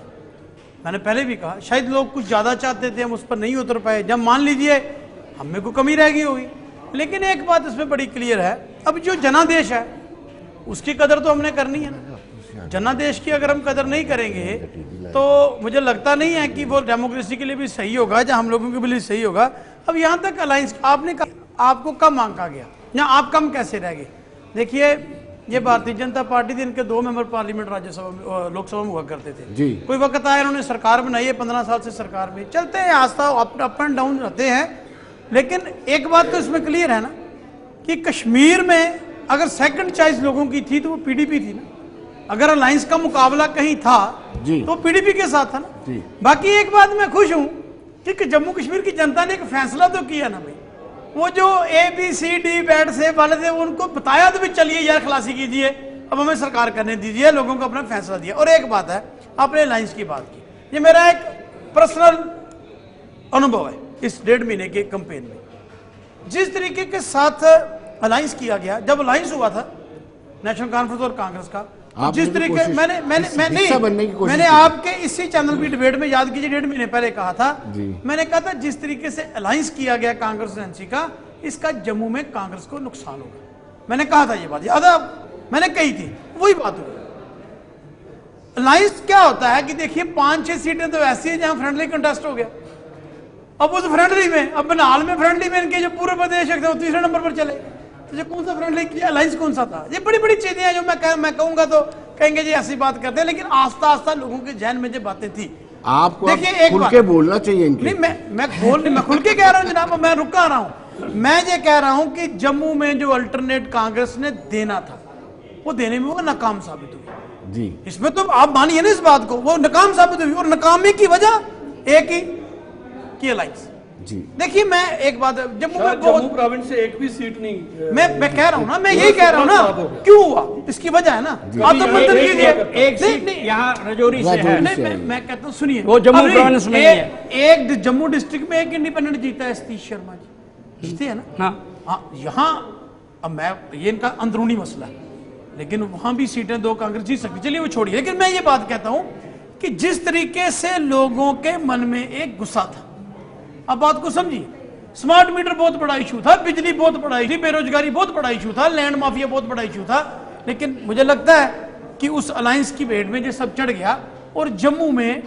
मैंने पहले भी कहा, शायद लोग कुछ ज़्यादा चाहते थे, हम उस पर नहीं उतर पाए। जब मान लीजिए हम में कोई कमी रह गई होगी, लेकिन एक बात इसमें बड़ी क्लियर है, अब जो जनादेश है उसकी कदर तो हमने करनी है ना। जनादेश की अगर हम कदर नहीं करेंगे तो मुझे लगता नहीं है कि वो डेमोक्रेसी के लिए भी सही होगा, या हम लोगों के लिए सही होगा। अब यहाँ तक अलायंस आपने कहा, आपको कम आंका गया या आप कम कैसे रह गए? देखिए, ये भारतीय जनता पार्टी थी, इनके 2 मेंबर पार्लियामेंट राज्यसभा में, लोकसभा में हुआ करते थे। कोई वक्त आया इन्होंने सरकार बनाई है, 15 साल से सरकार में चलते हैं, आस्था अप एंड डाउन रहते हैं। लेकिन एक बात तो इसमें क्लियर है ना कि कश्मीर में अगर सेकंड चॉइस लोगों की थी तो वो पीडीपी थी ना। अगर अलायंस का मुकाबला कहीं था तो पीडीपी के साथ था ना। बाकी एक बात मैं खुश हूं कि जम्मू कश्मीर की जनता ने एक फैसला तो किया ना भाई, वो जो ABCD बैट से वाले थे उनको बताया तो भी चलिए यार खलासी कीजिए, अब हमें सरकार करने दीजिए, लोगों को अपना फैसला दिया। और एक बात है, आपने अलायंस की बात की, ये मेरा एक पर्सनल अनुभव है इस 1.5 महीने के कैंपेन में। जिस तरीके के साथ अलायंस किया गया, जब अलायंस हुआ था नेशनल कॉन्फ्रेंस और कांग्रेस का, जिस तरीके मैंने आपके इसी चैनल की डिबेट में, याद कीजिए 1.5 महीने पहले कहा था, मैंने कहा था जिस तरीके से अलायंस किया गया कांग्रेस और एनसी का, इसका जम्मू में कांग्रेस को नुकसान होगा। मैंने कहा था ये बात, याद मैंने कही थी, वही बात हुई। अलायंस क्या होता है कि देखिए 5-6 सीटें तो ऐसी है जहां फ्रेंडली कंटेस्ट हो गया। अब उस फ्रेंडली में, अब बनाल में फ्रेंडली में इनके जो पूर्व प्रदेश थे वो 3रे नंबर पर चले, तो ये कौन सा फ्रेंडली किया, अलायंस कौन सा था? ये बड़ी बड़ी चीजें हैं जो मैं कहूंगा तो कहेंगे जी ऐसी बात करते हैं, लेकिन आस्ता आस्ता लोगों के जहन में जो बातें थी, आपको देखिए खुल के बोलना चाहिए इनके। नहीं, मैं खुल के कह रहा हूँ जनाब, मैं रुका रहा हूँ। मैं ये कह रहा हूँ कि जम्मू में जो अल्टरनेट कांग्रेस ने देना था वो देने में वो नाकाम साबित हुई जी। इसमें तो आप मानिए ना इस बात को, वो नाकाम साबित हुई, और नाकामी की वजह एक ही की अलायंस जी। देखिए मैं एक बात, जम्मू प्रोविंस से एक भी सीट नहीं, मैं कह रहा हूँ ना, मैं यही कह रहा हूँ ना, क्यों हुआ इसकी वजह है ना। आप तो मंत्र कीजिए, एक सीट नहीं यहाँ रजौरी से है। नहीं, मैं कहता हूँ सुनिए, वो जम्मू प्रोविंस में है। एक जम्मू डिस्ट्रिक्ट में एक इंडिपेंडेंट जीता है, सतीश शर्मा जी जीते है ना। हाँ, यहाँ अब मैं, ये इनका अंदरूनी मसला है, लेकिन वहां भी सीटें 2 कांग्रेस जीत सकती, चलिए वो छोड़िए। लेकिन मैं ये बात कहता हूं कि जिस तरीके से लोगों के मन में एक गुस्सा था, अब बात को समझिए, स्मार्ट मीटर बहुत बड़ा इशू था, बिजली बहुत बड़ा इशू, बेरोजगारी बहुत बड़ा इशू था, लैंड माफिया बहुत बड़ा इशू था, लेकिन मुझे लगता है कि उस अलायंस की भेंट में ये सब चढ़ गया और जम्मू में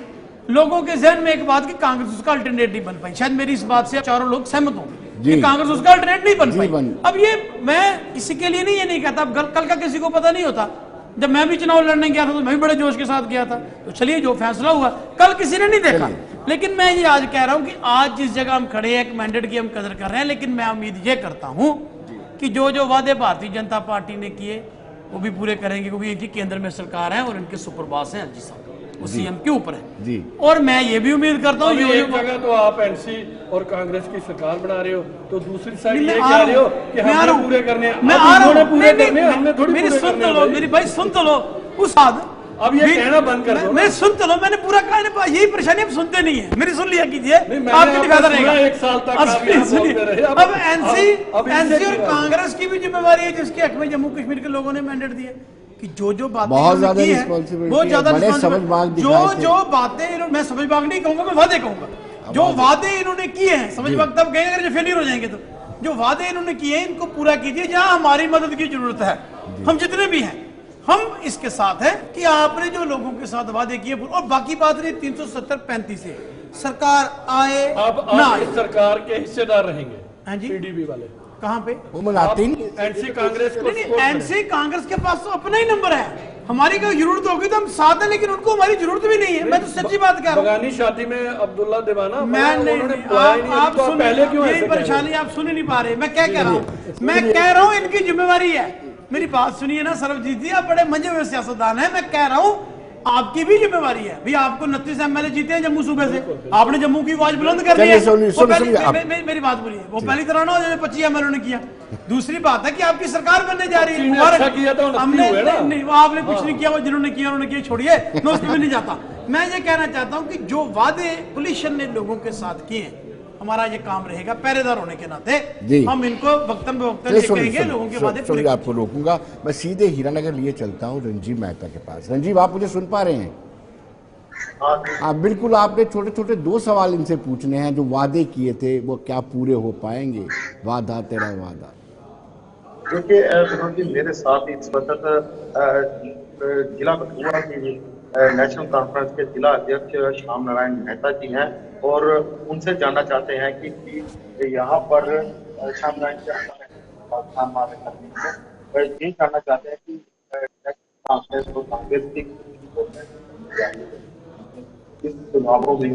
लोगों के जहन में एक बात कि कांग्रेस उसका अल्टरनेट नहीं बन पाई। शायद मेरी इस बात से चारों लोग सहमत होंगे कि कांग्रेस उसका अल्टरनेट नहीं बन पाई। अब ये मैं किसी के लिए नहीं, ये नहीं कहता, अब कल का किसी को पता नहीं होता। जब मैं भी चुनाव लड़ने गया था तो मैं भी बड़े जोश के साथ गया था। तो चलिए, जो फैसला हुआ कल किसी ने नहीं देखा, लेकिन मैं ये आज कह रहा हूं कि आज जिस जगह हम खड़े हैं, एक मैंडेट की हम कदर कर रहे हैं, लेकिन मैं उम्मीद ये करता हूं कि जो जो वादे भारतीय जनता पार्टी ने किए वो भी पूरे करेंगे, क्योंकि इनकी केंद्र में सरकार है और इनके सुपरबॉस हैं एलजी साहब, वो सीएम के ऊपर है जी। और मैं ये भी उम्मीद करता हूँ, एक जगह तो आप एनसी और कांग्रेस की सरकार बना रहे हो, तो दूसरी साइड ये कह रहे हो कि हमने पूरे करने हैं। मैं आ रहा हूँ, मेरी सुन तो लो, मेरी भाई सुन तो लो। उस बाद अब ये कहना बंद कर दो। मैं सुन तो लो, मैंने पूरा कहा, यही परेशानी, अब सुनते नहीं है। मेरी सुन लिया कीजिए, आपके लिए फायदा रहेगा। एक साल तक अब एनसी और कांग्रेस की भी जिम्मेवारी है, जिसके हक में जम्मू कश्मीर के लोगों ने मैंडेट दिए कि जो बातें बहुत ज्यादा जो बातें, मैं समझबाग नहीं कहूंगा, मैं वादे कहूंगा। जो वादे इन्होंने किए हैं, समझबाग तब कहेंगे अगर जो फेलियर हो जाएंगे तो, जो वादे इन्होंने किए हैं इनको पूरा कीजिए। जहां हमारी मदद की जरूरत है, हम जितने भी हैं हम इसके साथ हैं कि आपने जो लोगों के साथ वादे किए, और बाकी बात रही 370-35 से सरकार आए ना आए, सरकार के हिस्सेदार रहेंगे। हाँ जी, पीडीपी वाले कहाँ पे वो मनाते ही नहीं। एनसी कांग्रेस को, एनसी कांग्रेस के पास तो अपना ही नंबर है, हमारी कोई जरूरत होगी तो हम साथ हैं, लेकिन उनको हमारी जरूरत भी नहीं है। मैं तो सच्ची बात कह रहा हूँ। बगानी शादी में अब्दुल्ला दीवाना, मैं नहीं, आप सुन, पहले क्यों यही परेशानी, आप सुन ही नहीं पा रहे। मैं क्या कह रहा हूँ, मैं कह रहा हूँ इनकी जिम्मेवारी है। मेरी बात सुनिए ना सरबजीत जी, आप बड़े मंजे हुए सियासतदान हैं। मैं कह रहा हूँ आपकी भी जिम्मेवारी है। भाई आपको 29 एमएलए जीते हैं जम्मू सूबे से, आपने जम्मू की आवाज बुलंद कर दी है। मेरी बात बोलिए, वो पहली तरह ना हो जो 25 एमएलए ने किया। दूसरी बात है कि आपकी सरकार बनने जा रही है। हमने नहीं, आपने कुछ नहीं किया, वो जिन्होंने किया उन्होंने किया, छोड़िए, मैं उस पर भी नहीं जाता। मैं ये कहना चाहता हूँ कि जो वादे कोलिशन ने लोगों के साथ किए हैं, हमारा ये काम रहेगा पहरेदार होने के नाते, हम इनको वक्तन बवक्तन कहेंगे, लोगों के वादे पूरे। आपको रोकूंगा, मैं सीधे हीरानगर लिए चलता हूँ रंजीव मेहता के पास। रंजीव, आप मुझे सुन पा रहे हैं? हाँ बिल्कुल, आपने छोटे छोटे 2 सवाल इनसे पूछने हैं। जो वादे किए थे वो क्या पूरे हो पाएंगे? वादा तेरा वादा। देखिए मेरे साथ इस वक्त जिला कठुआ की नेशनल कॉन्फ्रेंस के जिला अध्यक्ष श्याम नारायण मेहता जी हैं, और उनसे जानना चाहते हैं कि यहाँ पर श्याम नारायण ये जानना चाहते हैं कि कांग्रेस को कांग्रेस की इस चुनावों में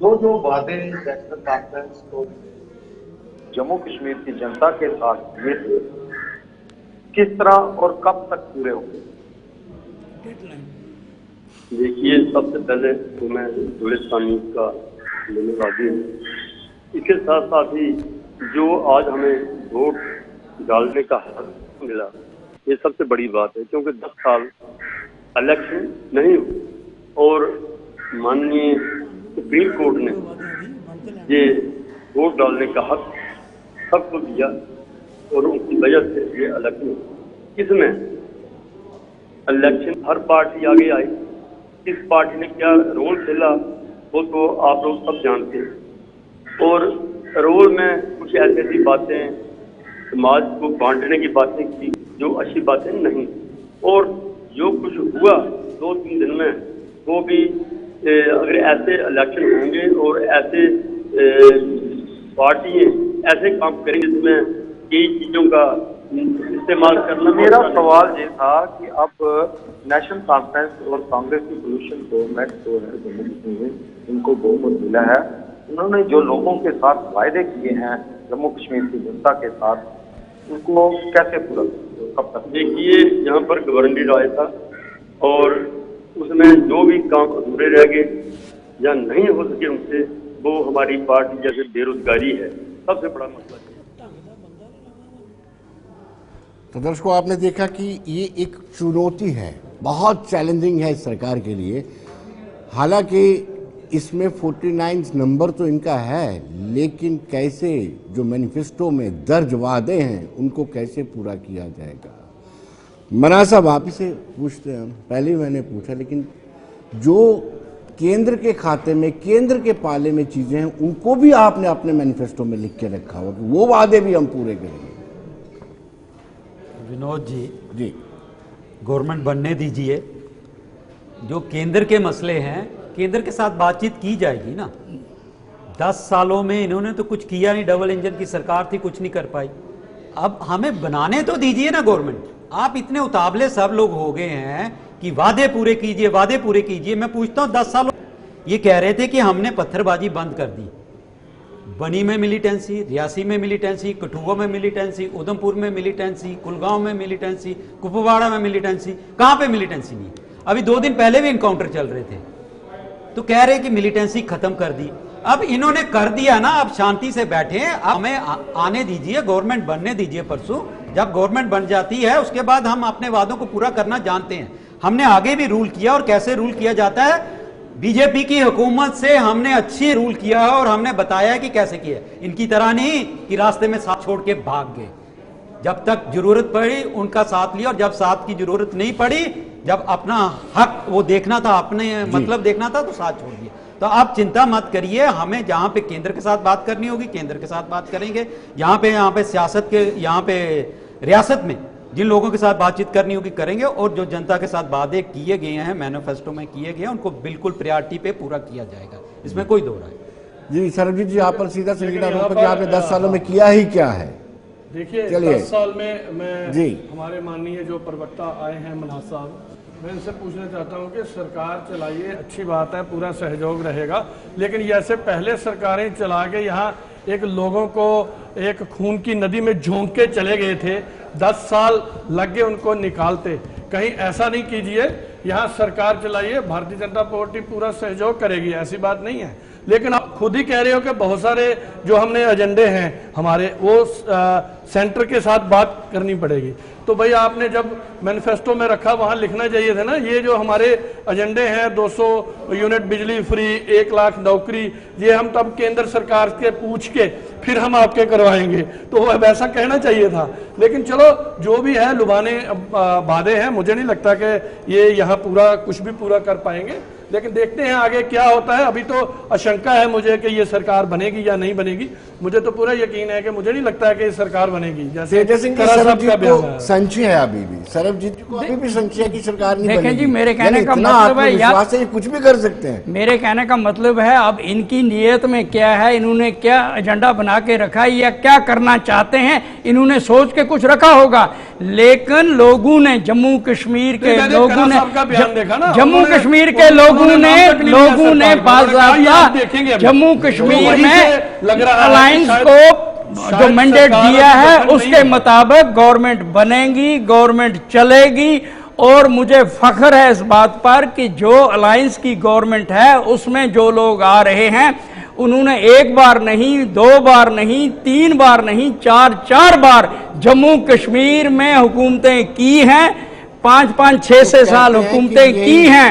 जो वादे नेशनल कॉन्फ्रेंस को जम्मू कश्मीर की जनता के साथ किए थे, किस तरह और कब तक पूरे होंगे? देखिए, सबसे पहले तो मैं गुलिस्तानी का धन्यवादी हूँ। इसके साथ साथ ही जो आज हमें वोट डालने का हक मिला, ये सबसे बड़ी बात है, क्योंकि 10 साल इलेक्शन नहीं हुए और माननीय सुप्रीम कोर्ट ने ये वोट डालने का हक सबको दिया, और उनकी वजह से ये इलेक्शन, इसमें इलेक्शन हर पार्टी आगे आई, किस पार्टी ने क्या रोल खेला वो तो आप लोग सब जानते हैं। और रोल में कुछ ऐसी ऐसी बातें, समाज को बांटने की बातें की जो अच्छी बातें नहीं, और जो कुछ हुआ 2-3 दिन में, वो भी अगर ऐसे इलेक्शन होंगे और ऐसे पार्टियां ऐसे काम करेंगे जिसमें कई चीज़ों का इस्तेमाल करना। मेरा सवाल ये था कि अब नेशनल कॉन्फ्रेंस और कांग्रेस की कोलिशन गवर्नमेंट जो है जम्मू कश्मीर में, इनको बहुमत मिला है, उन्होंने जो लोगों के साथ वायदे किए हैं जम्मू कश्मीर की जनता के साथ, उनको कैसे पूरा कब तक? देखिए, यहाँ पर गवर्नर आया था और उसमें जो भी काम अधूरे रह गए या नहीं हो सके उनसे, वो हमारी पार्टी जैसे बेरोजगारी है सबसे बड़ा मसला है। तो दर्शकों, आपने देखा कि ये एक चुनौती है, बहुत चैलेंजिंग है सरकार के लिए। हालांकि इसमें 49 नंबर तो इनका है, लेकिन कैसे जो मैनिफेस्टो में दर्ज वादे हैं उनको कैसे पूरा किया जाएगा? मना साहब, आप ही से पूछते हैं। पहले ही मैंने पूछा, लेकिन जो केंद्र के खाते में, केंद्र के पाले में चीजें हैं, उनको भी आपने अपने मैनिफेस्टो में लिख के रखा होगा कि वो वादे भी हम पूरे करेंगे। विनोद जी, गवर्नमेंट बनने दीजिए, जो केंद्र के मसले हैं, केंद्र के साथ बातचीत की जाएगी ना। 10 सालों में इन्होंने तो कुछ किया नहीं, डबल इंजन की सरकार थी, कुछ नहीं कर पाई। अब हमें बनाने तो दीजिए ना गवर्नमेंट। आप इतने उतावले सब लोग हो गए हैं कि वादे पूरे कीजिए, वादे पूरे कीजिए। मैं पूछता हूं 10 सालों ये कह रहे थे कि हमने पत्थरबाजी बंद कर दी। बनी में मिलिटेंसी, रियासी में मिलिटेंसी, कठुआ में मिलिटेंसी, उधमपुर में मिलिटेंसी, कुलगांव में मिलिटेंसी, कुपवाड़ा में मिलिटेंसी, कहां पे मिलिटेंसी नहीं? अभी 2 दिन पहले भी इनकाउंटर चल रहे थे, तो कह रहे कि मिलिटेंसी खत्म कर दी। अब इन्होंने कर दिया ना, अब शांति से बैठे, हमें आने दीजिए, गवर्नमेंट बनने दीजिए। परसों जब गवर्नमेंट बन जाती है उसके बाद हम अपने वादों को पूरा करना जानते हैं। हमने आगे भी रूल किया, और कैसे रूल किया जाता है, बीजेपी की हुकूमत से हमने अच्छी रूल किया है और हमने बताया है कि कैसे किया। इनकी तरह नहीं कि रास्ते में साथ छोड़ के भाग गए। जब तक जरूरत पड़ी उनका साथ लिया, और जब साथ की जरूरत नहीं पड़ी, जब अपना हक वो देखना था, अपने मतलब देखना था, तो साथ छोड़ दिया। तो आप चिंता मत करिए, हमें जहां पे केंद्र के साथ बात करनी होगी केंद्र के साथ बात करेंगे, यहाँ पे सियासत के, यहाँ पे रियासत में जिन लोगों के साथ बातचीत करनी होगी करेंगे, और जो जनता के साथ वादे किए गए हैं, मैनिफेस्टो में किए गए हैं, उनको बिल्कुल प्रायोरिटी पे पूरा किया जाएगा, इसमें कोई दो राय। जी सरबजीत जी, आप पर सीधा संगीता आरोप कि आपने 10 सालों में किया ही क्या है? देखिए 10 साल में मैं जी हमारे माननीय जो प्रवक्ता आए हैं मल्हास साहब, मैं इनसे पूछना चाहता हूं कि सरकार चलाइए, अच्छी बात है, पूरा सहयोग रहेगा, लेकिन जैसे पहले सरकारें चला के यहाँ एक लोगों को एक खून की नदी में झोंक के चले गए थे, 10 साल लग गए उनको निकालते। कहीं ऐसा नहीं कीजिए, यहाँ सरकार चलाइए, भारतीय जनता पार्टी पूरा सहयोग करेगी, ऐसी बात नहीं है। लेकिन आप खुद ही कह रहे हो कि बहुत सारे जो हमने एजेंडे हैं हमारे, वो सेंटर के साथ बात करनी पड़ेगी। तो भाई आपने जब मैनिफेस्टो में रखा वहां लिखना चाहिए था ना, ये जो हमारे एजेंडे हैं 200 यूनिट बिजली फ्री, 1 लाख नौकरी, ये हम तब केंद्र सरकार के पूछ के फिर हम आपके करवाएंगे, तो वैसा कहना चाहिए था। लेकिन चलो जो भी है, लुभाने वादे हैं, मुझे नहीं लगता कि ये यहाँ पूरा कुछ भी पूरा कर पाएंगे, लेकिन देखते हैं आगे क्या होता है। अभी तो आशंका है मुझे कि ये सरकार बनेगी या नहीं बनेगी। मुझे तो पूरा यकीन है कि मुझे नहीं लगता है कि ये सरकार बनेगी। जैसे संशय है, अभी भी सरबजीत जी को अभी भी संशय है कि सरकार नहीं बनेगी। जी मेरे कहने का मतलब है यार, कुछ भी कर सकते हैं। मेरे कहने का मतलब है अब इनकी नीयत में क्या है, इन्होंने क्या एजेंडा बना के रखा है या क्या करना चाहते हैं, इन्होंने सोच के कुछ रखा होगा। लेकिन लोगों ने, जम्मू कश्मीर के लोगों ने, जम्मू कश्मीर के लोगों ने बाज़ाब्ता जम्मू कश्मीर में अलायंस को जो मैंडेट दिया है उसके मुताबिक गवर्नमेंट बनेगी, गवर्नमेंट चलेगी। और मुझे फख्र है इस बात पर कि जो अलायंस की गवर्नमेंट है उसमें जो लोग आ रहे हैं, उन्होंने 1 बार नहीं, 2 बार नहीं, 3 बार नहीं, 4 बार जम्मू कश्मीर में हुकूमतें की हैं, 5-5, 6 साल हुकूमतें की हैं।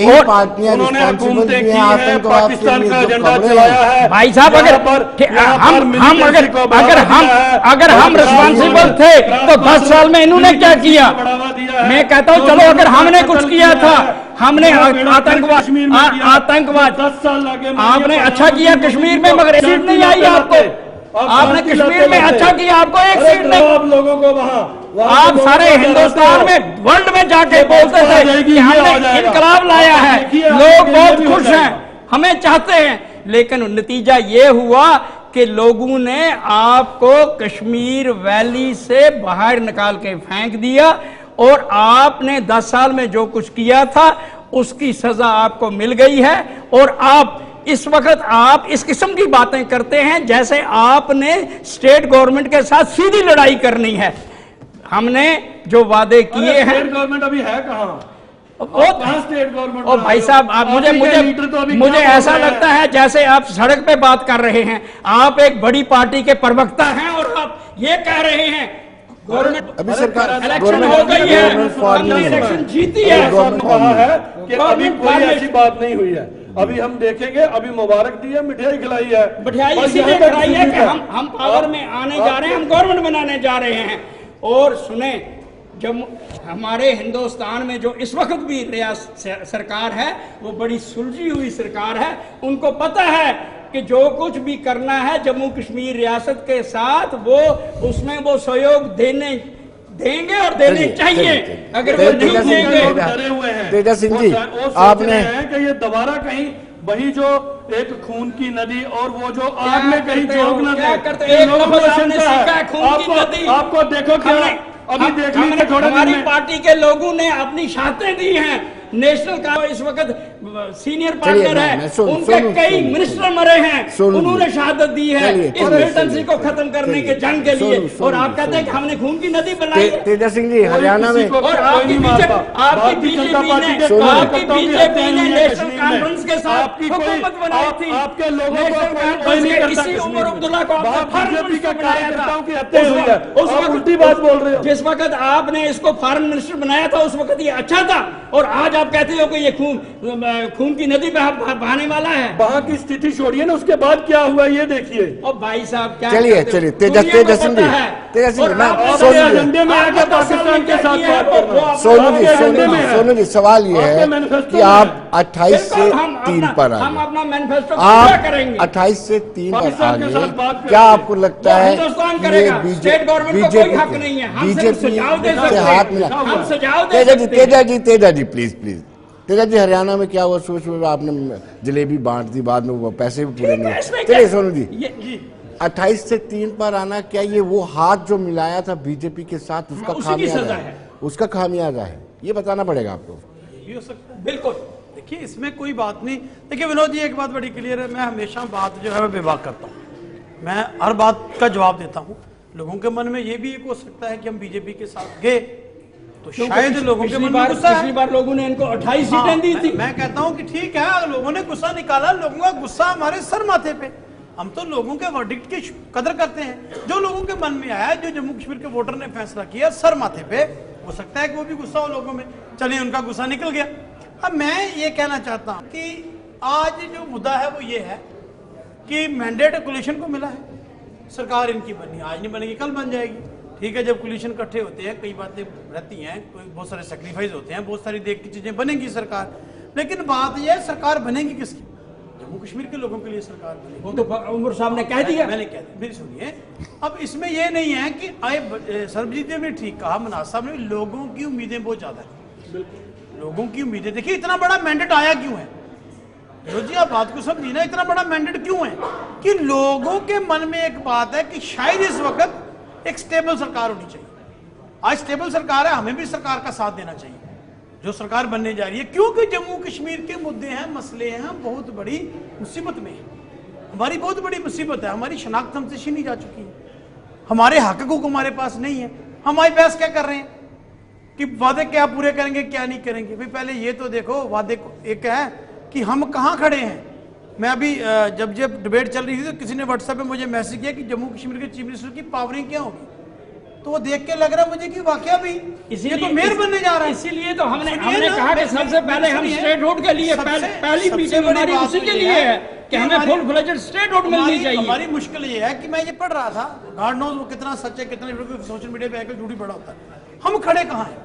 और उन्होंने हुकूमतें की हैं, पाकिस्तान का एजेंडा चलाया है। भाई साहब अगर हम रिस्पॉन्सिबल थे तो 10 साल में इन्होंने क्या किया? मैं कहता हूँ चलो अगर हमने कुछ किया था, हमने आतंकवाद 10 साल लगे, आपने अच्छा किया कश्मीर में, मगर सीट नहीं आई आपको। आपने कश्मीर में अच्छा किया, आपको एक सीट नहीं। आप लोगों को वहाँ आप सारे हिंदुस्तान में, वर्ल्ड में जाके बोलते थे कि हमने इनकलाब लाया है, लोग बहुत खुश हैं, हमें चाहते हैं। लेकिन नतीजा ये हुआ कि लोगों ने आपको कश्मीर वैली से बाहर निकाल के फेंक दिया, और आपने 10 साल में जो कुछ किया था उसकी सजा आपको मिल गई है। और आप इस वक्त आप इस किस्म की बातें करते हैं जैसे आपने स्टेट गवर्नमेंट के साथ सीधी लड़ाई करनी है। हमने जो वादे किए हैं, स्टेट गवर्नमेंट अभी है कहाँ? State government? और भाई साहब आप मुझे ऐसा लगता है जैसे आप सड़क पे बात कर रहे हैं। आप एक बड़ी पार्टी के प्रवक्ता हैं और आप ये कह रहे हैं गवर्नमेंट, अभी सरकार इलेक्शन हो गई है, हमने इलेक्शन जीती है, कहा है कि अभी कोई ऐसी बात नहीं हुई है। अभी हम देखेंगे, अभी मुबारक दी है, मिठाई खिलाई है, मिठाई इसीलिए खिलाई है कि हम पावर में आने जा रहे हैं, हम गवर्नमेंट बनाने जा रहे हैं। और सुने, जब हमारे हिंदुस्तान में जो इस वक्त भी सरकार है वो बड़ी सुलझी हुई सरकार है। उनको पता है कि जो कुछ भी करना है जम्मू कश्मीर रियासत के साथ, वो उसमें वो सहयोग देंगे और देने चाहिए। अगर वो नहीं देंगे, डरे हुए हैं तेजा सिंह जी, आपने कि ये दोबारा कहीं वही जो एक खून की नदी और वो जो आग में कहीं झोंक न दे। आपको देखो क्या अभी देख लीजिए, हमारी पार्टी के लोगों ने अपनी शहादतें दी हैं। नेशनल का इस वक्त सीनियर पार्टनर है, उनके कई मिनिस्टर मरे हैं, उन्होंने शहादत दी है इस मिलिटेंसी को खत्म करने के जंग के लिए। और आप कहते हैं कि हमने खून की नदी बनाई। तेजा सिंह जी, हरियाणा में और आपकी बीजेपी ने नेशनल कॉन्फ्रेंस के साथ हुकूमत बनाई थी। आपके लोगों को इसी उमर अब्दुल्ला को बीजेपी का कार्यकर्ताओं की हत्या हुई है, उस वक्त उल्टी बात बोल रहे हो। जिस वक्त आपने इसको फॉरेन मिनिस्टर बनाया था उस वक्त ये अच्छा था, और आज आप कहते हो कि ये खून की नदी बहाने वाला है। वहां की स्थिति छोड़िए ना, उसके बाद क्या हुआ ये देखिए। और भाई साहब क्या, चलिए तेजा सिंह सोनू जी, सवाल ये है कि आप 28 से 3 पर आ हम अपना मैनिफेस्टो आप 28 से 3 पर आ गए, क्या आपको लगता है स्टेट गवर्नमेंट को कोई हक नहीं है, हम सिर्फ सुझाव दे सकते हैं, हाथ मिला? हम सुझाव दे सकते हैं। तेजा जी प्लीज तेजा जी, हरियाणा में क्या हुआ? सोच में आपने जलेबी बांट दी, बाद में वो पैसे भी पूरे नहीं। चलिए सोनू जी, 28 से 3 पर आना, क्या ये वो हाथ जो मिलाया था बीजेपी के साथ उसका खामियाजा है? उसका खामियाजा है, ये बताना पड़ेगा आपको। ये हो सकता है, बिल्कुल। देखिए इसमें कोई बात नहीं। देखिए विनोद जी, एक बात बड़ी क्लियर है, मैं हमेशा बात जो है मैं बेबाक करता हूँ, मैं हर बात का जवाब देता हूँ। लोगों के मन में ये भी एक हो सकता है कि हम बीजेपी के साथ गए तो शायद लोगों के मन में गुस्सा है। पिछली बार लोगों ने इनको 28 सीटें दी थी। मैं कहता हूं कि ठीक है, लोगों ने गुस्सा निकाला, लोगों का गुस्सा हमारे सर माथे पे। हम तो लोगों के वर्डिक्ट की कदर करते हैं, जो लोगों के मन में आया, जो जम्मू कश्मीर के वोटर ने फैसला किया सर माथे पे, हो सकता है कि वो भी गुस्सा हो लोगों में। चलिए उनका गुस्सा निकल गया। अब मैं ये कहना चाहता हूं कि आज जो मुद्दा है वो ये है कि मैंडेट कोलिशन को मिला है, सरकार इनकी बनी, आज नहीं बनेगी कल बन जाएगी। ठीक है, जब कोलिशन इकट्ठे होते हैं कई बातें रहती हैं, कोई बहुत सारे सेक्रीफाइस होते हैं, बहुत सारी देख की चीजें बनेगी सरकार। लेकिन बात यह है सरकार बनेगी किसकी? जम्मू कश्मीर के लोगों के लिए सरकार बनेगी। वो तो उमर साहब ने कह दिया, मैंने कह दिया, मेरी सुनिए। अब इसमें यह नहीं है कि सरबजीत ने ठीक कहा, मनाज साहब ने, लोगों की उम्मीदें बहुत ज्यादा है। लोगों की उम्मीदें, देखिए इतना बड़ा मैंडेट आया क्यों है? जी आप बात को समझिए ना, इतना बड़ा मैंडेट क्यों है? कि लोगों के मन में एक बात है कि शायद इस वक्त एक स्टेबल सरकार होनी चाहिए। आज स्टेबल सरकार है, हमें भी सरकार का साथ देना चाहिए जो सरकार बनने जा रही है, क्योंकि जम्मू कश्मीर के मुद्दे हैं, मसले हैं, हम बहुत बड़ी मुसीबत में हैं। हमारी बहुत बड़ी मुसीबत है, हमारी शनाख्त हमसे छीनी जा चुकी है, हमारे हक हमारे पास नहीं है। हम आज बहस क्या कर रहे हैं कि वादे क्या पूरे करेंगे क्या नहीं करेंगे। भाई पहले ये तो देखो, वादे एक है कि हम कहाँ खड़े हैं। मैं अभी जब डिबेट चल रही थी तो किसी ने व्हाट्सएप पे मुझे मैसेज किया कि जम्मू कश्मीर के चीफ मिनिस्टर की पावरिंग क्या होगी, तो वो देख के लग रहा मुझे कि वाकया भी ये तो मेयर बनने जा रहा है। इसीलिए तो हमने कहा कि सबसे पहले हम स्टेट हुड के लिए पहली मीटिंग हमारी उसी के लिए है कि हमें फुल फ्लेजेड स्टेट हुड मिलनी चाहिए। हमारी मुश्किल ये है कि मैं ये पढ़ रहा था, गॉड नोज वो कितना सच है, कितना सोशल मीडिया पे आकर झूठी बड़ा होता है। हम खड़े कहाँ हैं?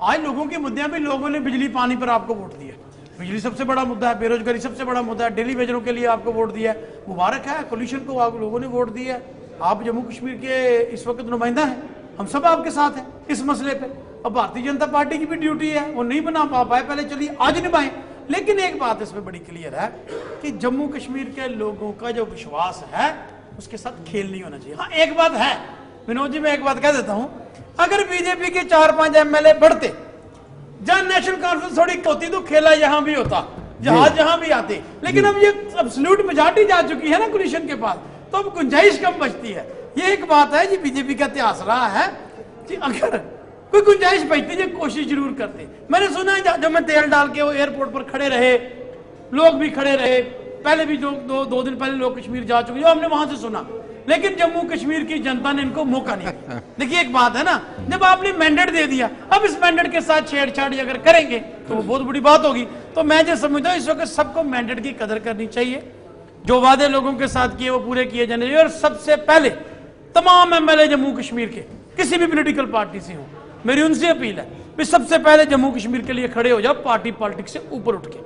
आज लोगों के मुद्दे भी, लोगों ने बिजली पानी पर आपको वोट दिया, बिजली सबसे बड़ा मुद्दा है, बेरोजगारी सबसे बड़ा मुद्दा है, डेली वेजरों के लिए आपको वोट दिया है, मुबारक है। कोलिशन को आप लोगों ने वोट दिया है, आप जम्मू कश्मीर के इस वक्त नुमाइंदा हैं, हम सब आपके साथ हैं इस मसले पे। अब भारतीय जनता पार्टी की भी ड्यूटी है, वो नहीं बना पाए पहले, चलिए आज निभाएं। लेकिन एक बात इसमें बड़ी क्लियर है कि जम्मू कश्मीर के लोगों का जो विश्वास है उसके साथ खेल नहीं होना चाहिए। हाँ एक बात है विनोद जी, मैं एक बात कह देता हूं, अगर बीजेपी के 4-5 MLA बढ़ते, जहां नेशनल कॉन्फ्रेंस थोड़ी होती तो खेला यहां भी होता, जहां भी आते। लेकिन अब ये एब्सोल्यूट मेजॉरिटी जा चुकी है ना कोलिशन के पास, तो अब गुंजाइश कम बचती है। ये एक बात है जी, बीजेपी का इतिहास रहा है कि अगर कोई गुंजाइश बचती है कोशिश जरूर करते। मैंने सुना है जब मैं तेल डाल के वो एयरपोर्ट पर खड़े रहे, लोग भी खड़े रहे, पहले भी दो दिन पहले लोग कश्मीर जा चुके, जो हमने वहां से सुना, लेकिन जम्मू कश्मीर की जनता ने इनको मौका नहीं दिया। देखिए एक बात है ना, जब आपने मैंडेट दे दिया, अब इस मैंडेट के साथ छेड़छाड़ अगर करेंगे तो वो बहुत बड़ी बात होगी। तो मैं जो समझता हूँ इस वक्त सबको मैंडेट की कदर करनी चाहिए, जो वादे लोगों के साथ किए वो पूरे किए जाने चाहिए। और सबसे पहले तमाम MLA जम्मू कश्मीर के किसी भी पॉलिटिकल पार्टी से हो, मेरी उनसे अपील है कि सबसे पहले जम्मू कश्मीर के लिए खड़े हो जाओ, पार्टी पॉलिटिक्स से ऊपर उठ के।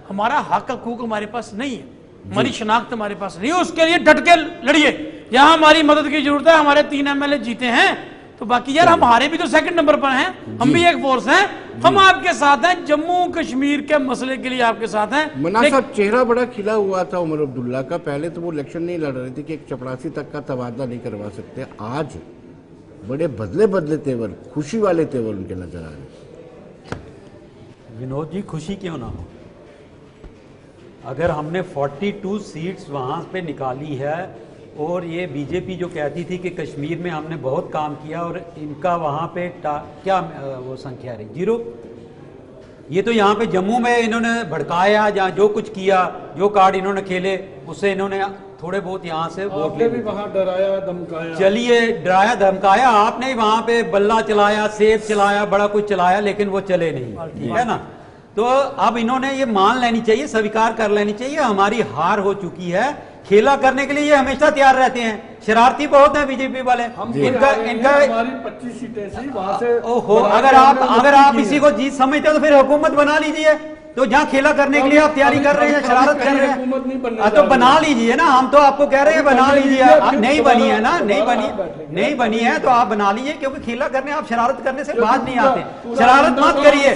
हमारा हक हकूक हमारे पास नहीं है, हमारी शनाख्त हमारे पास नहीं है, उसके लिए डट के लड़िए। जहां हमारी मदद की जरूरत है, हमारे 3 MLA जीते हैं, तो बाकी यार हमारे भी तो सेकंड नंबर पर हैं, हम भी एक फोर्स हैं, हम आपके साथ हैं, जम्मू कश्मीर के मसले के लिए आपके साथ हैं। मना साहब, चेहरा बड़ा खिला हुआ था उमर अब्दुल्ला का, पहले तो वो इलेक्शन नहीं लड़ रहे थे कि एक चपरासी तक का तबादला नहीं करवा सकते, आज बड़े बदले बदले तेवर, खुशी वाले तेवर उनके नजर आ रहे। विनोद जी, खुशी क्यों ना हो, अगर हमने 42 सीट्स वहाँ पे निकाली है और ये बीजेपी जो कहती थी कि कश्मीर में हमने बहुत काम किया और इनका वहाँ पे क्या वो संख्या रही, 0। ये तो यहाँ पे जम्मू में इन्होंने भड़काया, जहाँ जो कुछ किया, जो कार्ड इन्होंने खेले, उससे इन्होंने थोड़े बहुत यहाँ से वोट ले भी वहाँ डराया धमकाया। चलिए, डराया धमकाया आपने, वहाँ पे बल्ला चलाया, सेब चलाया, बड़ा कुछ चलाया, लेकिन वो चले नहीं, ठीक है ना। तो अब इन्होंने ये मान लेनी चाहिए, स्वीकार कर लेनी चाहिए, हमारी हार हो चुकी है। खेला करने के लिए ये हमेशा तैयार रहते हैं, शरारती बहुत हैं बीजेपी वाले। इनका हमारी 25 सीटें थी वहां से। ओहो, अगर आप इसी को जीत समझते हो तो फिर हुकूमत बना लीजिए। तो जहाँ खेला करने के लिए आप तैयारी कर रहे हैं, शरारत कर रहे हैं, तो बना लीजिए ना। हम तो आपको कह रहे हैं बना लीजिए, नहीं बनी है ना, नहीं बनी है तो आप बना लीजिए, क्योंकि खेला करने, आप शरारत करने से बात नहीं आते। शरारत मत करिए,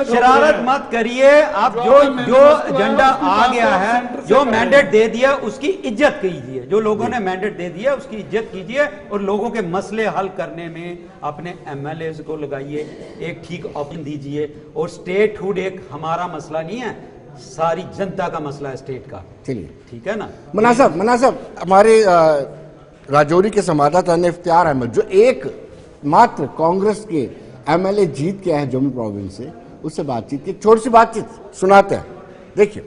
शरारत मत करिए। आप जो एजेंडा आ गया है, जो मैंडेट दे दिया, उसकी इज्जत कीजिए। जो लोगों ने मैंडेट दे दिया उसकी इज्जत कीजिए और लोगों के मसले हल करने में अपने एमएलए को लगाइए, एक ठीक ऑप्शन दीजिए। और स्टेटहुड एक हमारा मसला नहीं है, सारी जनता का मसला है स्टेट का। चलिए, ठीक है ना। मना साहब, हमारे राजौरी के संवाददाता ने इफ्तियार अहमद, जो एक मात्र कांग्रेस के एमएलए जीत के आए हैं जम्मू प्रोविंस से, उससे बातचीत की, छोटी सी बातचीत सुनाते हैं, देखिए।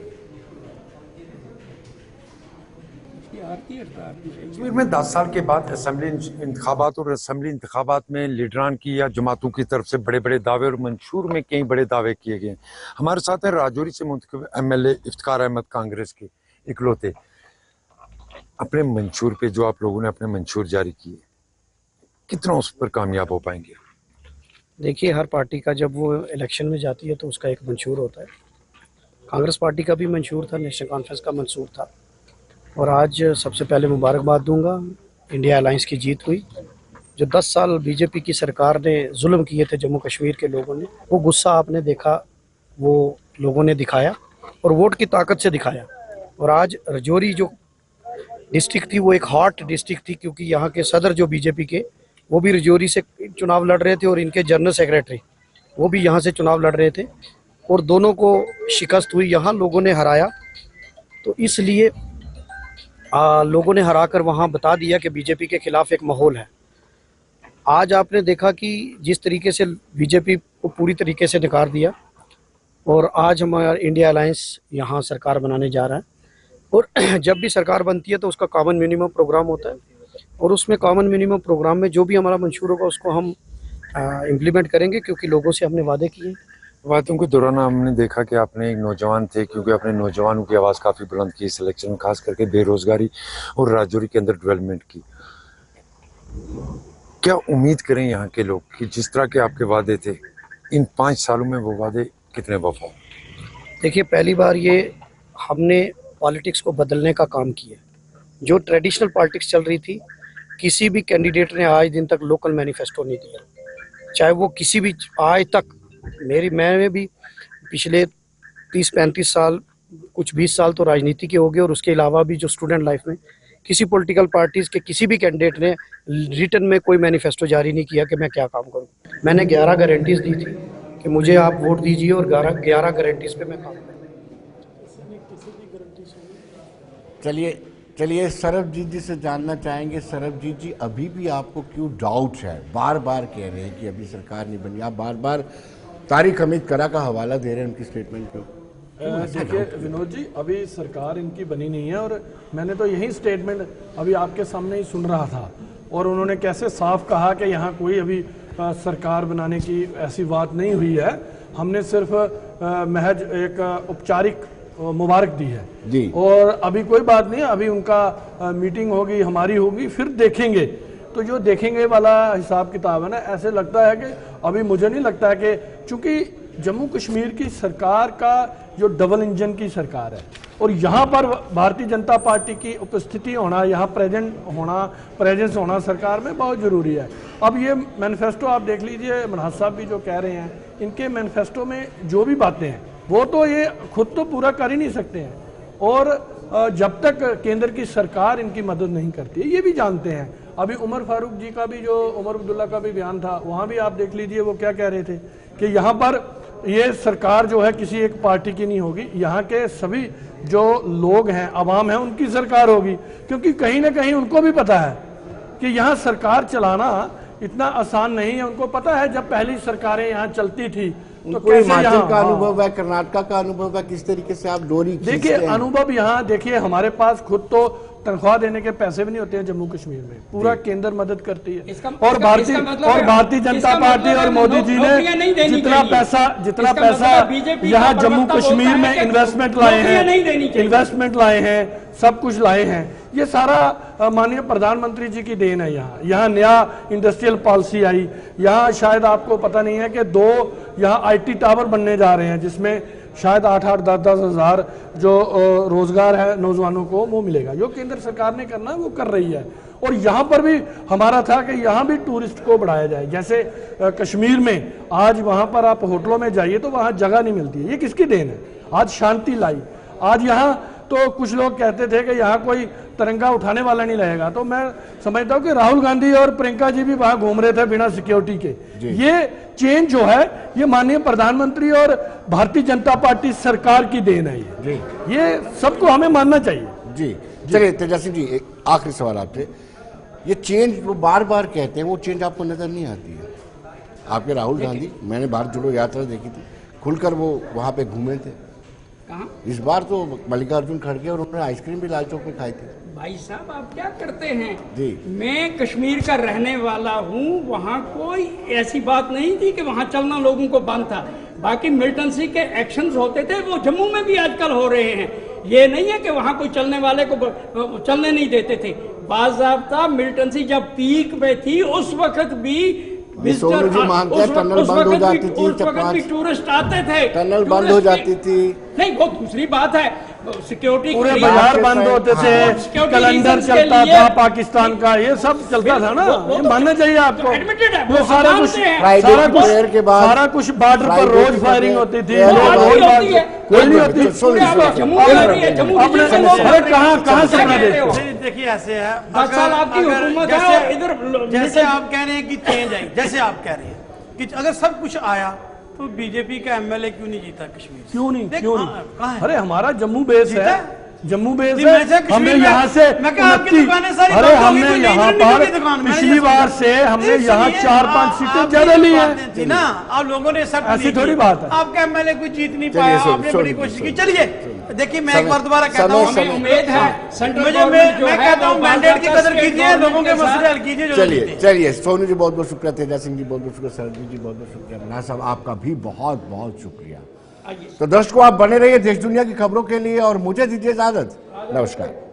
कश्मीर में 10 साल के बाद असेंबली इंतखाबात और असेंबली इंतखाबात में लीडरान की या जमातों की तरफ से बड़े बड़े दावे और मंशूर में कई बड़े दावे किए गए। हमारे साथ हैं राजौरी से मुंतखब एमएलए इफ्तिकार अहमद, कांग्रेस के इकलौते। अपने मंशूर पे जो आप लोगों ने अपने मंशूर जारी किए, कितना उस पर कामयाब हो पाएंगे? देखिए, हर पार्टी का जब वो इलेक्शन में जाती है तो उसका एक मंशूर होता है। कांग्रेस पार्टी का भी मंशूर था, नेशनल कॉन्फ्रेंस का मंशूर था। और आज सबसे पहले मुबारकबाद दूंगा, इंडिया अलायंस की जीत हुई। जो 10 साल बीजेपी की सरकार ने जुल्म किए थे जम्मू कश्मीर के लोगों ने, वो गुस्सा आपने देखा, वो लोगों ने दिखाया और वोट की ताकत से दिखाया। और आज राजौरी जो डिस्ट्रिक्ट थी वो एक हॉट डिस्ट्रिक्ट थी, क्योंकि यहाँ के सदर जो बीजेपी के, वो भी राजौरी से चुनाव लड़ रहे थे और इनके जनरल सेक्रेटरी वो भी यहाँ से चुनाव लड़ रहे थे और दोनों को शिकस्त हुई, यहाँ लोगों ने हराया। तो इसलिए लोगों ने हराकर वहाँ बता दिया कि बीजेपी के खिलाफ एक माहौल है। आज आपने देखा कि जिस तरीके से बीजेपी को पूरी तरीके से नकार दिया और आज हमारा इंडिया अलायंस यहाँ सरकार बनाने जा रहा है। और जब भी सरकार बनती है तो उसका कॉमन मिनिमम प्रोग्राम होता है और उसमें कॉमन मिनिमम प्रोग्राम में जो भी हमारा मंशूर होगा उसको हम इम्प्लीमेंट करेंगे, क्योंकि लोगों से हमने वादे किए। बातों के दौरान हमने देखा कि आपने एक नौजवान थे, क्योंकि अपने नौजवानों की आवाज़ काफ़ी बुलंद की इस इलेक्शन में, खास करके बेरोजगारी और राजौरी के अंदर डेवलपमेंट की। क्या उम्मीद करें यहाँ के लोग कि जिस तरह के आपके वादे थे, इन 5 सालों में वो वादे कितने वफा? देखिए, पहली बार ये हमने पॉलिटिक्स को बदलने का काम किया। जो ट्रेडिशनल पॉलिटिक्स चल रही थी, किसी भी कैंडिडेट ने आज दिन तक लोकल मैनिफेस्टो नहीं दिया, चाहे वो किसी भी, आज तक मैंने भी पिछले 30-35 साल, कुछ 20 साल तो राजनीति के हो गए और उसके अलावा भी जो स्टूडेंट लाइफ में किसी पॉलिटिकल पार्टीज के किसी भी कैंडिडेट ने रिटर्न में कोई मैनिफेस्टो जारी नहीं किया कि मैं क्या काम करूं। मैंने 11 गारंटीज दी थी कि मुझे आप वोट दीजिए और 11 गारंटीज पे मैं काम करूँ। चलिए सरबजीत जी से जानना चाहेंगे। सरबजीत जी, अभी भी आपको क्यों डाउट है? बार बार कह रहे हैं कि अभी सरकार नहीं बनी, आप बार बार तारिक हमीद करा का हवाला दे रहे हैं उनकी स्टेटमेंट को। देखिए विनोद जी, अभी सरकार इनकी बनी नहीं है और मैंने तो यही स्टेटमेंट अभी आपके सामने ही सुन रहा था और उन्होंने कैसे साफ कहा कि यहाँ कोई अभी सरकार बनाने की ऐसी बात नहीं हुई है। हमने सिर्फ महज एक औपचारिक मुबारक दी है जी। और अभी कोई बात नहीं है, अभी उनका मीटिंग होगी, हमारी होगी, फिर देखेंगे। तो जो देखेंगे वाला हिसाब किताब है ना, ऐसे लगता है कि अभी मुझे नहीं लगता है कि, चूंकि जम्मू कश्मीर की सरकार का जो डबल इंजन की सरकार है, और यहाँ पर भारतीय जनता पार्टी की उपस्थिति होना, यहाँ प्रेजेंस होना सरकार में बहुत ज़रूरी है। अब ये मैनिफेस्टो आप देख लीजिए, मनहाज साहब भी जो कह रहे हैं, इनके मैनिफेस्टो में जो भी बातें हैं वो तो ये खुद तो पूरा कर ही नहीं सकते हैं, और जब तक केंद्र की सरकार इनकी मदद नहीं करती है, ये भी जानते हैं। अभी उमर फारूक जी का भी, जो उमर अब्दुल्ला का भी बयान था, वहाँ भी आप देख लीजिए वो क्या कह रहे थे कि यहाँ पर ये सरकार जो है किसी एक पार्टी की नहीं होगी, यहाँ के सभी जो लोग हैं, अवाम हैं, उनकी सरकार होगी। क्योंकि कहीं ना कहीं उनको भी पता है कि यहाँ सरकार चलाना इतना आसान नहीं है। उनको पता है जब पहली सरकारें यहाँ चलती थी तो कैसे हिमाचल का अनुभव है, कर्नाटक का अनुभव है, किस तरीके से आप डोरी देखिए अनुभव यहाँ देखिए, हमारे पास खुद तो तनख्वाह देने के पैसे भी नहीं होते हैं जम्मू कश्मीर में, पूरा केंद्र मदद करती है। और भारतीय जनता पार्टी और मोदी जी ने जितना पैसा यहाँ जम्मू कश्मीर में इन्वेस्टमेंट लाए हैं, सब कुछ लाए हैं, ये सारा माननीय प्रधानमंत्री जी की देन है। यहाँ नया इंडस्ट्रियल पॉलिसी आई, यहाँ शायद आपको पता नहीं है कि 2 यहाँ IT टावर बनने जा रहे हैं, जिसमें शायद 8-8, 10-10 हज़ार जो रोजगार है नौजवानों को वो मिलेगा। जो केंद्र सरकार ने करना है वो कर रही है। और यहाँ पर भी हमारा था कि यहाँ भी टूरिस्ट को बढ़ाया जाए। जैसे कश्मीर में आज वहाँ पर आप होटलों में जाइए तो वहाँ जगह नहीं मिलती है, ये किसकी देन है? आज शांति लाई। आज यहाँ तो कुछ लोग कहते थे कि यहाँ कोई तिरंगा उठाने वाला नहीं रहेगा, तो मैं समझता हूँ कि राहुल गांधी और प्रियंका जी भी वहां घूम रहे थे बिना सिक्योरिटी के। ये चेंज जो है ये माननीय प्रधानमंत्री और भारतीय जनता पार्टी सरकार की देन है। ये सबको हमें मानना चाहिए। जी चलिए तेजस्वी जी, एक आखिरी सवाल आपसे, ये चेंज वो बार बार कहते हैं, वो चेंज आपको नजर नहीं आती है? आपके राहुल गांधी, मैंने भारत जोड़ो यात्रा देखी थी, खुलकर वो वहां पे घूमे थे। इस बार तो मल्लिकार्जुन खड़गे और उन्होंने आइसक्रीम भी लाल चौक में खाई थी। भाई साहब आप क्या करते हैं जी? मैं कश्मीर का रहने वाला हूँ, वहाँ कोई ऐसी बात नहीं थी कि वहाँ चलना लोगों को बंद था। बाकी मिलिटेंसी के एक्शंस होते थे, वो जम्मू में भी आजकल हो रहे हैं। ये नहीं है कि वहाँ कोई चलने वाले को चलने नहीं देते थे। बाज़ाब्ता मिलिटेंसी जब पीक पे थी उस वक्त भी टनल बंद हो जाती थी, टूरिस्ट आते थे, टनल बंद हो जाती थी। नहीं वो दूसरी बात है, सिक्योरिटी पूरे बाजार बंद होते थे, कैलेंडर चलता था पाकिस्तान का, ये सब चलता था ना, ये मानना चाहिए आपको। वो सारा कुछ बॉर्डर पर रोज फायरिंग होती थी, कोई नहीं होती। कहाँ से बना देते? देखिए ऐसे है, 10 साल आपकी हुकूमत है, इधर जैसे आप कह रहे हैं कि चेंज आई, जैसे आप कह रहे हैं कि अगर सब कुछ आया तो बीजेपी का MLA क्यों नहीं जीता कश्मीर? क्यों नहीं? अरे हमारा जम्मू बेस है, जम्मू बेस है, हमें यहाँ से अरे हमने यहाँ पर पिछली बार से हमने यहाँ 4-5 सीटें ज्यादा ली है ना। आप लोगों ने सब ऐसी थोड़ी बात है। आपका MLA कोई जीत नहीं पाया, आपने बड़ी कोशिश की। चलिए देखिए, मैं एक बार दोबारा कहता हूँ, हमें उम्मीद है, मैं कहता हूँ मैंडेट की कदर कीजिए, लोगों के मसले हल कीजिए। चलिए सोनू जी बहुत बहुत शुक्रिया, तेजा सिंह जी बहुत बहुत शुक्रिया, सरजीत जी बहुत बहुत शुक्रिया, मनहाज साहब आपका भी बहुत बहुत शुक्रिया। तो दर्शकों आप बने रहिए देश दुनिया की खबरों के लिए और मुझे दीजिए इजाजत। नमस्कार।